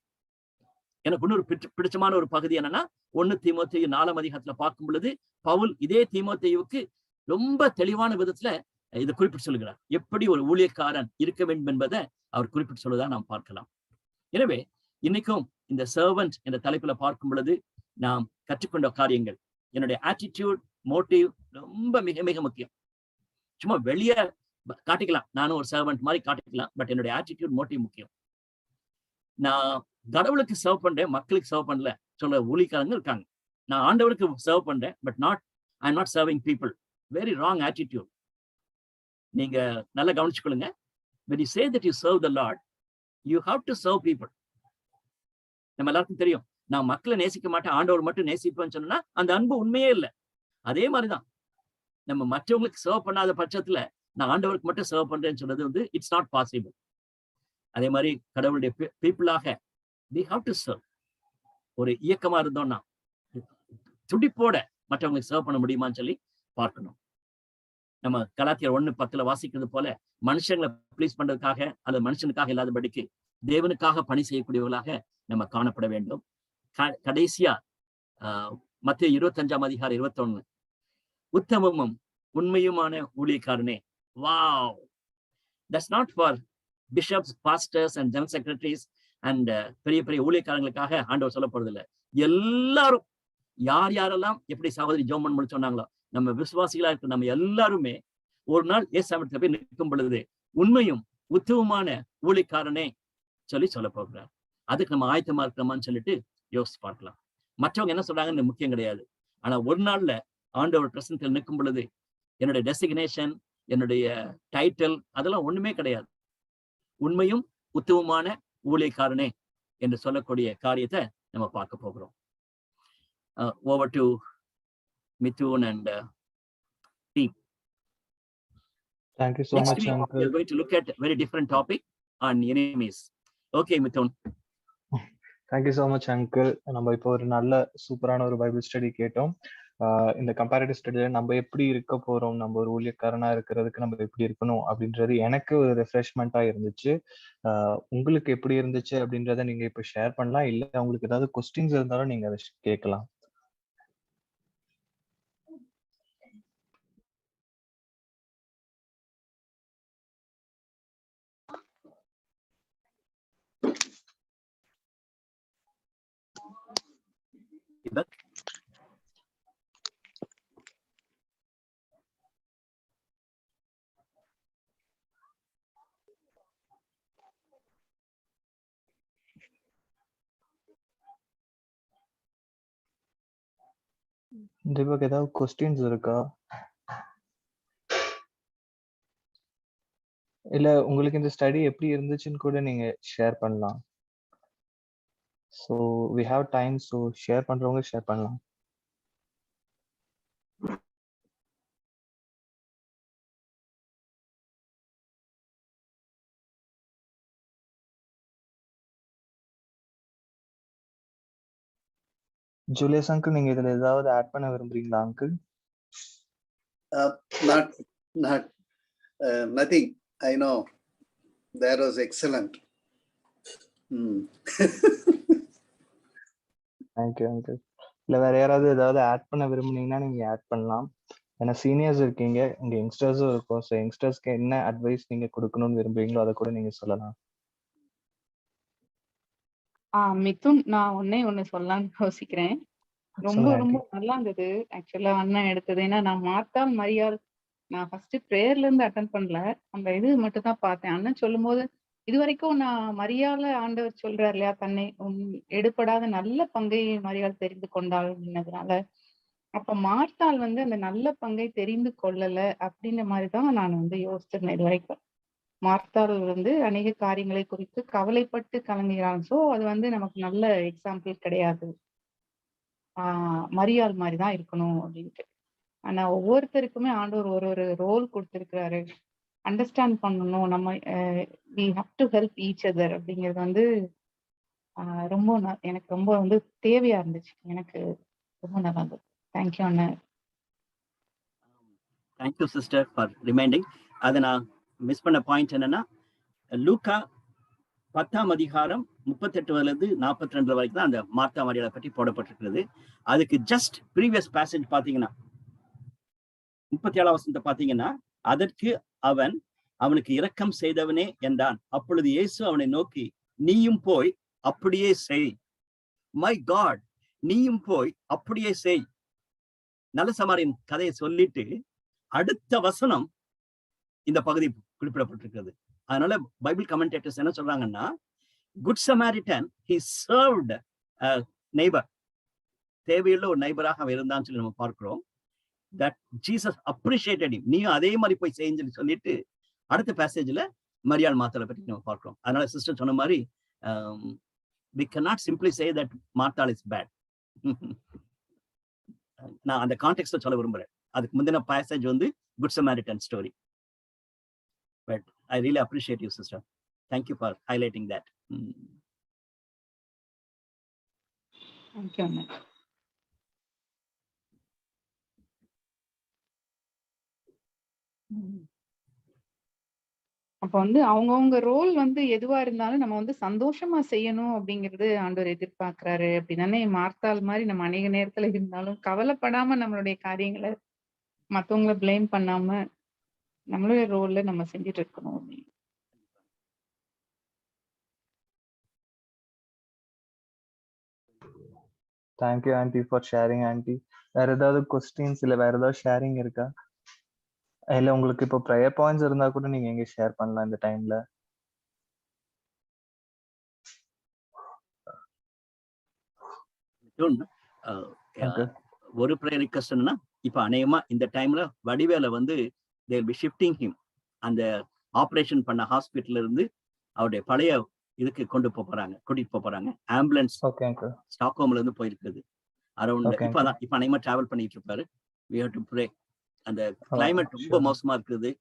எனக்கு இன்னொரு பிடிச்சமான ஒரு பகுதி என்னன்னா, 1 தீமோத்தேயு 4ஆம் அதிகாரத்துல பார்க்கும் பொழுது பவுல் இதே தீமோத்தேயுவுக்கு ரொம்ப தெளிவான விதத்துல இதை குறிப்பிட்டு சொல்லுகிறார். எப்படி ஒரு ஊழியக்காரன் இருக்க வேண்டும் என்பதை அவர் குறிப்பிட்டு சொல்வதா நாம் பார்க்கலாம். எனவே இன்னைக்கும் இந்த சர்வன்ட் என்ற தலைப்புல பார்க்கும் பொழுது நாம் கற்றுக்கொண்ட காரியங்கள், என்னுடைய ஆட்டிடியூட், மோட்டிவ் ரொம்ப மிக மிக முக்கியம். சும்மா வெளியே காட்டிக்கலாம், நானும் ஒரு சர்வன்ட் மாதிரி காட்டிக்கலாம், பட் என்னுடைய ஆட்டிடியூட், மோட்டிவ் முக்கியம். நான் கடவுளுக்கு சர்வ் பண்றேன், மக்களுக்கு சர்வ் பண்ணல சொல்ல ஊழியக்காரங்க இருக்காங்க. நான் ஆண்டவருக்கு சர்வ் பண்றேன், but I am not serving people. Very wrong attitude. நீங்க நல்லா கவனிச்சுக்கொள்ளுங்க. when you say that you serve the Lord, you have to serve people. நம்ம எல்லாருக்கும் தெரியும், நான் மக்களை நேசிக்க மாட்டேன், ஆண்டவர் மட்டும் நேசிப்பேன்னு சொன்னா அந்த அன்பு உண்மையே இல்லை. அதே மாதிரிதான் நம்ம மற்றவங்களுக்கு சர்வ் பண்ணாத பட்சத்துல நான் ஆண்டவருக்கு மட்டும் சர்வ் பண்றேன்னு சொல்றது வந்து இட்ஸ் நாட் பாசிபிள். அதே மாதிரி கடவுளுடைய பீப்புளாக we have to serve. ஒரு இயக்கமா இருந்தோம்னா துடிப்போட மற்றவங்களுக்கு சர்வ் பண்ண முடியுமான்னு சொல்லி பார்க்கணும். நம்ம கலாத்தியர் 1:10 வாசிக்கிறது போல மனுஷங்களை ப்ளீஸ் பண்றதுக்காக அல்லது மனுஷனுக்காக இல்லாதபடிக்கு தேவனுக்காக பணி செய்யக்கூடியவர்களாக நம்ம காணப்பட வேண்டும். கடைசியா மத்தேயு 25ஆம் அதிகாரம் 21, உத்தமமும் உண்மையுமான ஊழியக்காரனே. Wow, that's not for bishops, pastors and general secretaries and பெரிய பெரிய ஊழியக்காரங்களுக்காக ஆண்டவர் சொல்ல போறது இல்லை. எல்லாரும் யாரெல்லாம் எப்படி சகோதரி ஜோமன் பண்ணி சொன்னாங்களோ, நம்ம விசுவாசிகளா இருக்க நம்ம எல்லாருமே ஒரு நாள் இயேசுவிடத்துல போய் நிற்கும் பொழுது உண்மையும் உத்தமமான ஊழியக்காரனே சொல்ல போகிறார். அதுக்கு நம்ம ஆயத்தமா இருக்கிறோமான்னு சொல்லிட்டு யோசிச்சு பார்க்கலாம். மற்றவங்க என்ன சொல்றாங்கன்னு முக்கியம் கிடையாது. ஆனா ஒரு நாள்ல ஆண்டவர் பிரசனத்தில் நிற்கும் பொழுது என்னுடைய டெசிக்னேஷன், என்னுடைய டைட்டில் அதெல்லாம் ஒண்ணுமே கிடையாது. உண்மையும் உத்தமமான ஊழியக்காரனே என்று சொல்லக்கூடிய காரியத்தை நம்ம பார்க்க போகிறோம். Over to Mithun and team. Thank you so much, Uncle. We are going to look at a very different topic on enemies. Okay, Mithun. Thank you so much, Uncle. நம்ம இப்போ ஒரு நல்ல சூப்பரான ஒரு பைபிள் ஸ்டடி கேட்டோம். இந்த comparative ஸ்டடியில நம்ம எப்படி இருக்க போறோம், நம்ம ஒரு ஊழியக்காரனா இருக்கிறதுக்கு நம்ம எப்படி இருக்கணும் அப்படின்றது எனக்கு ஒரு ரெஃப்ரெஷ்மெண்டா இருந்துச்சு. உங்களுக்கு எப்படி இருந்துச்சு அப்படின்றத நீங்க இப்ப ஷேர் பண்ணலாம். இல்ல உங்களுக்கு ஏதாவது கொஸ்டின்ஸ் இருந்தாலும் நீங்க அதை கேட்கலாம். எலிசபெத். தீபக், ஏதாவது கொஸ்டின்ஸ் இருக்கா? இல்ல உங்களுக்கு இந்த ஸ்டடி எப்படி இருந்துச்சுன்னு கூட நீங்க ஷேர் பண்ணலாம். So we have time. So share பண்றவங்க ஷேர் பண்ணலாம். ஜூலியஸ் அங்கிள், நீங்க இதுல ஏதாவது ஆட் பண்ண விரும்புறீங்களா uncle? Nothing. I know that was excellent. Thank you uncle. இல்ல வேற யாராவது ஏதாவது ஆட் பண்ண விரும்புனீங்கன்னா நீங்க ஆட் பண்ணலாம். ஏன்னா சீனியர்ஸ் இருக்கீங்க, இங்க யங்ஸ்டர்ஸும் இருக்கும். ஸோ யங்ஸ்டர்ஸ்க்கு என்ன அட்வைஸ் நீங்க கொடுக்கணும்னு விரும்புறீங்களோ அதை கூட நீங்க சொல்லலாம். மிதுன், நான் ஒண்ணு சொல்லலாம்னு யோசிக்கிறேன். ரொம்ப சொல்லுங்க ரொம்ப ஆண்டி. நல்லா இருந்தது ஆக்சுவலா அண்ணன் எடுத்தது. ஏன்னா நான் மார்த்தாள் மரியாள் நான் ஃபர்ஸ்ட் பிரேயர்ல இருந்து அட்டன் பண்ணல, அந்த இது மட்டும் தான் பார்த்தேன். அண்ணன் சொல்லும்போது இது வரைக்கும் நான் மரியாள ஆண்டவர் சொல்றாரு இல்லையா, தன்னை எடுபடாத நல்ல பங்கை மரியாள் தெரிந்து கொண்டாள் அப்படின்னதுனால, அப்ப மார்த்தாள் வந்து அந்த நல்ல பங்கை தெரிந்து கொள்ளல அப்படின்ற மாதிரிதான் நான் யோசிச்சிருந்தேன் இது வரைக்கும். மார்த்தாள் அநேக காரியங்களை குறித்து கவலைப்பட்டு கலங்குகிறாள். சோ அது நமக்கு நல்ல எக்ஸாம்பிள் கிடையாது. மரியாள் மாதிரிதான் இருக்கணும் அப்படின்ட்டு. ஆனா ஒவ்வொருத்தருக்குமே ஆண்டவர் ஒரு ஒரு ரோல் கொடுத்திருக்கிறாரு. அண்டர்ஸ்டாண்ட் பண்ணணும். நம்ம we have to help each other அப்படிங்கிறது ரொம்ப எனக்கு ரொம்ப தேவையா இருந்துச்சு. எனக்கு ரொம்ப நல்லா இருந்தது. தேங்க்யூ அண்ணன். Thank you sister for reminding. அதை நான் மிஸ் பண்ண பாயிண்ட் என்னன்னா, லூக்கா 10ஆம் அதிகாரம் 38 42 வரைக்கும் தான் அந்த மார்த்தா மரியாளை பற்றி போடப்பட்டிருக்கிறது. அதுக்கு ஜஸ்ட் ப்ரீவியஸ் பேசேஜ் பாத்தீங்கன்னா 37ஆம் வசனத்தை பாத்தீங்கன்னா, அதற்கு அவனுக்கு இரக்கம் செய்தவனே என்றான். அப்பொழுது இயேசு அவனை நோக்கி, நீயும் போய் அப்படியே செய். மை காட், நீயும் போய் அப்படியே செய். நல்ல சமாரியன் கதையை சொல்லிட்டு அடுத்த வசனம் இந்த பகுதி குறிப்பிடப்பட்டிருக்கிறது. அதனால பைபிள் கமெண்டேட்டர்ஸ் என்ன சொல்றாங்கன்னா, good Samaritan he served a neighbor. தேவையுள்ள ஒரு நைபராக அவன் இருந்தான்னு சொல்லி நம்ம பார்க்கிறோம். that Jesus appreciated him. நீயும் அதே மாதிரி போய் செய்யுன்னு சொல்லிட்டு அடுத்த பேசேஜ்ல மரியாள் மார்த்தாளை பற்றி நம்ம பார்க்கிறோம். அதனால சிஸ்டர் சொன்ன மாதிரி we cannot simply say that மார்த்தாள் is bad. நான் அந்த கான்டெக்ஸ்ட சொல்ல விரும்புறேன். அதுக்கு முந்தின passage good Samaritan story. But I really appreciate you, sister. Thank you for highlighting that. Thank you அண்ணன். அப்ப அவங்கவுங்க ரோல் எதுவா இருந்தாலும் நம்ம சந்தோஷமா செய்யணும் அப்படிங்கிறது ஆண்டவர் எதிர்பார்க்கிறாரு. அப்படிதானே மார்த்தாள் மாதிரி நம்ம அநேக நேரத்துல இருந்தாலும் கவலைப்படாம நம்மளுடைய காரியங்களை மத்தவங்களை பிளேம் பண்ணாம நம்மளுடைய ரோல்ல நம்ம செஞ்சுட்டு இருக்கணும். Thank you aunty for sharing aunty. வேற ஏதாவது கொஸ்டின்ஸ் இல்ல வேற ஏதாவது ஷேரிங் இருக்கா? இல்ல உங்களுக்கு இப்போ ப்ரேயர் பாயிண்ட்ஸ் இருந்தா கூட நீங்க எங்க ஷேர் பண்ணலாம் இந்த டைம்ல. ஒரு ப்ரேயர் ரிக்வெஸ்ட் என்னன்னா, இப்ப அநேகமா இந்த டைம்ல வடிவேல they will be shifting him. அந்த ஆபரேஷன் பண்ண ஹாஸ்பிட்டல்ல இருந்து அவருடைய பழைய இதுக்கு கூட்டிட்டு போறாங்க. ஆம்புலன்ஸ் ஸ்டாக்ஹோம்ல இருந்து போயிருக்குது. அரௌண்ட் இப்ப அநேகமா டிராவல் பண்ணிட்டு இருப்பாரு. we have to pray. அந்த கிளைமேட் ரொம்ப மோசமா இருக்குது.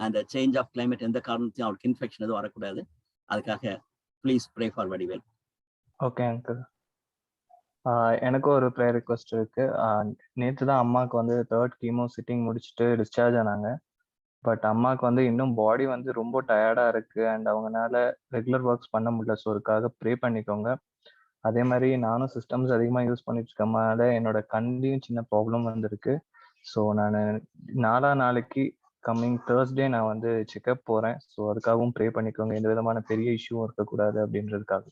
அந்த சேஞ்ச் ஆஃப் கிளைமேட் எந்த காரணத்தையும் அவருக்கு இன்ஃபெக்ஷன் எதுவும் வரக்கூடாது. அதுக்காக please pray for Vadivel. Okay uncle. எனக்கும் ஒரு ப்ரேயர் ரிக்வெஸ்ட் இருக்கு. நேற்று தான் அம்மாவுக்கு 3rd கீமோ சிட்டிங் முடிச்சுட்டு டிஸ்சார்ஜ் ஆனாங்க. பட் அம்மாவுக்கு இன்னும் பாடி ரொம்ப டயர்டா இருக்கு அண்ட் அவங்கனால ரெகுலர் ஒர்க்ஸ் பண்ண முடியல. ஸோ அதுக்காக ப்ரே பண்ணிக்கோங்க. அதே மாதிரி நானும் சிஸ்டம்ஸ் அதிகமாக யூஸ் பண்ணிட்டு இருக்கனால என்னோட கண்ணையும் சின்ன ப்ராப்ளம் வந்திருக்கு. ஸோ நான் நாளைக்கு கம்மிங் Thursday நான் செக்அப் போறேன். ஸோ அதுக்காகவும் ப்ரே பண்ணிக்கோங்க. எந்த விதமான பெரிய இஷ்யூவும் இருக்கக்கூடாது அப்படின்றதுக்காக.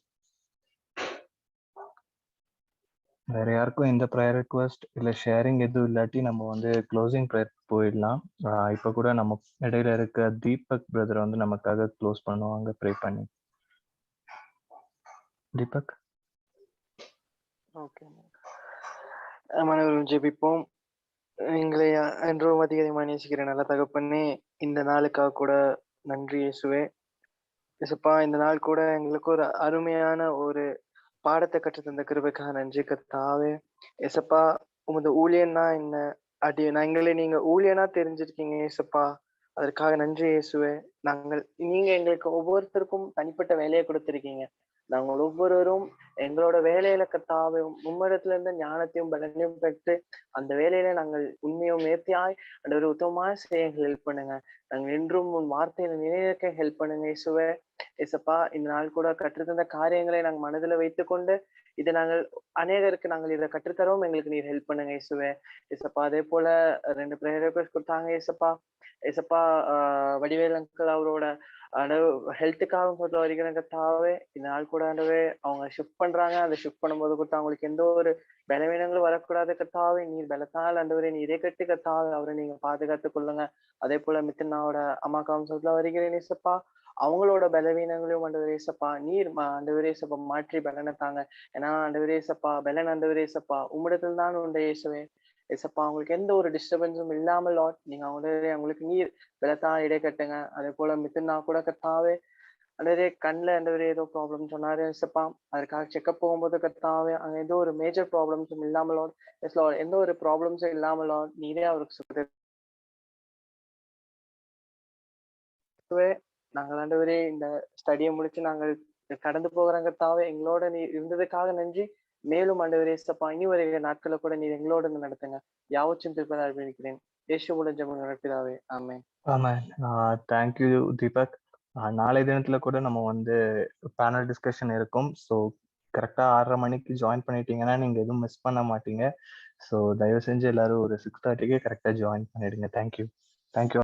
வேற யாருக்கும் எந்த ப்ரேயர் ரிக்வெஸ்ட் இல்லை ஷேரிங் எதுவும் இல்லாட்டி நம்ம வந்து க்ளோசிங் ப்ரேயர் போயிடலாம். இப்போ கூட நம்ம இடையில இருக்க தீபக் பிரதர் வந்து நமக்காக க்ளோஸ் பண்ணுவாங்க ப்ரே பண்ணி. தீபக். ஓகே, அனைவரும் ஜெபிப்போம். எங்களை என்றும் அதிகமாக நேசிக்கிற நல்ல தகப்பனே, இந்த நாளுக்காக கூட நன்றி இயேசுவே. இயேசுப்பா, இந்த நாள் கூட எங்களுக்கு ஒரு அருமையான ஒரு பாடத்தை கற்று தந்த கிருபைக்காக நன்றி கர்த்தாவே. இயேசுப்பா, உமது ஊழியன்னா என்ன எங்களை நீங்க ஊழியனா தெரிஞ்சிருக்கீங்க இயேசுப்பா, அதற்காக நன்றி இயேசுவே. நீங்க எங்களுக்கு ஒவ்வொருத்தருக்கும் தனிப்பட்ட வேலையை கொடுத்திருக்கீங்க. நாங்கள் ஒவ்வொருவரும் எங்களோட வேலையில கர்த்தாவே உம்மிடத்துல இருந்த ஞானத்தையும் பலனையும் பெற்று அந்த வேலையில நாங்கள் உண்மையும் நேர்த்தியாய் ஒரு உத்தமமாக செய்ய ஹெல்ப் பண்ணுங்க. நாங்கள் என்றும் உன் வார்த்தையில நிலைநிற்க ஹெல்ப் பண்ணுங்க இயேசுவே. இயேசப்பா, இந்த நாள் கூட கற்றுத்தந்த காரியங்களை நாங்கள் மனதில் வைத்துக்கொண்டு இதை நாங்கள் அநேகருக்கு நாங்கள் இதை கற்றுத்தரவும் எங்களுக்கு நீர் ஹெல்ப் பண்ணுங்க இயேசுவே. இயேசப்பா, அதே போல 2 ப்ரேயர் ரிக்வெஸ்ட் கொடுத்தாங்க இயேசப்பா. இயேசப்பா, வடிவேல் அங்கிள் அவரோட ஹெல்த்துக்காக சொல்ல வருகிற கர்த்தாவே, இந்த நாள் கூட ஆண்டவே அவங்க ஷிஃப்ட் பண்றாங்க. அந்த ஷிஃப்ட் பண்ணும்போது கூட அவங்களுக்கு எந்த ஒரு பலவீனங்களும் வரக்கூடாது கர்த்தாவே. நீர் பலத்தால் ஆண்டவரே நீரே கட்டி கர்த்தாவே அவரை நீங்க பாதுகாத்துக் கொள்ளுங்க. அதே போல மித்தனாவோட அம்மாக்காவும் சொல்ல வருகிறேன் இயேசப்பா, அவங்களோட பலவீனங்களையும் ஆண்டவரே இயேசப்பா நீர் ஆண்டவரே இயேசப்பா மாற்றி பலனை தாங்க. ஏன்னா ஆண்டவரே இயேசப்பா பலன் ஆண்டவரே இயேசப்பா உம்மிடத்தில் தான் உண்டு இயேசுவே. இயேசப்பா, அவங்களுக்கு எந்த ஒரு டிஸ்டர்பன்ஸும் இல்லாமல் லார்ட் நீங்க அவங்களுக்கு நீர் பலத்தான் இடை கட்டுங்க. அதே போல மித்தனா கூட கர்த்தாவே ஆண்டவரே கண்ணில் ஆண்டவரே ஏதோ ப்ராப்ளம் சொன்னாரு இயேசப்பா, அதற்காக செக்அப் போகும்போது கர்த்தாவே அங்க ஏதோ ஒரு மேஜர் ப்ராப்ளம்ஸும் இல்லாமல் லார்ட், எஸ் லார்ட் எந்த ஒரு ப்ராப்ளம்ஸும் இல்லாமல் லார்ட் நீரே அவருக்கு சொல்லுவே. நாங்கள் ஆண்டவரே இந்த ஸ்டடியை முடிச்சு நாங்கள் கடந்து போகிறோம் கர்த்தாவே. எங்களோட நீ இருந்ததுக்காக நன்றி. மேலும் ஆண்டவரே இயேசப்பா, இனி வருகிற நாட்களை கூட நீர் எங்களோட நடத்துங்க. யாவற்றும் திருப்பதி அர்ப்பணிக்கிறேன். இயேசுவோட ஜெபம் நடப்பிதாவே, ஆமென். ஆமாம். தேங்க்யூ தீபக். நாளை தினத்துல கூட நம்ம வந்து பேனல் டிஸ்கஷன் இருக்கும். ஸோ கரெக்டாக 6:30 மணிக்கு ஜாயின் பண்ணிட்டீங்கன்னா நீங்கள் எதுவும் மிஸ் பண்ண மாட்டீங்க. ஸோ தயவு செஞ்சு எல்லாரும் ஒரு 6:30க்கு கரெக்டாக ஜாயின் பண்ணிடுங்க. தேங்க்யூ.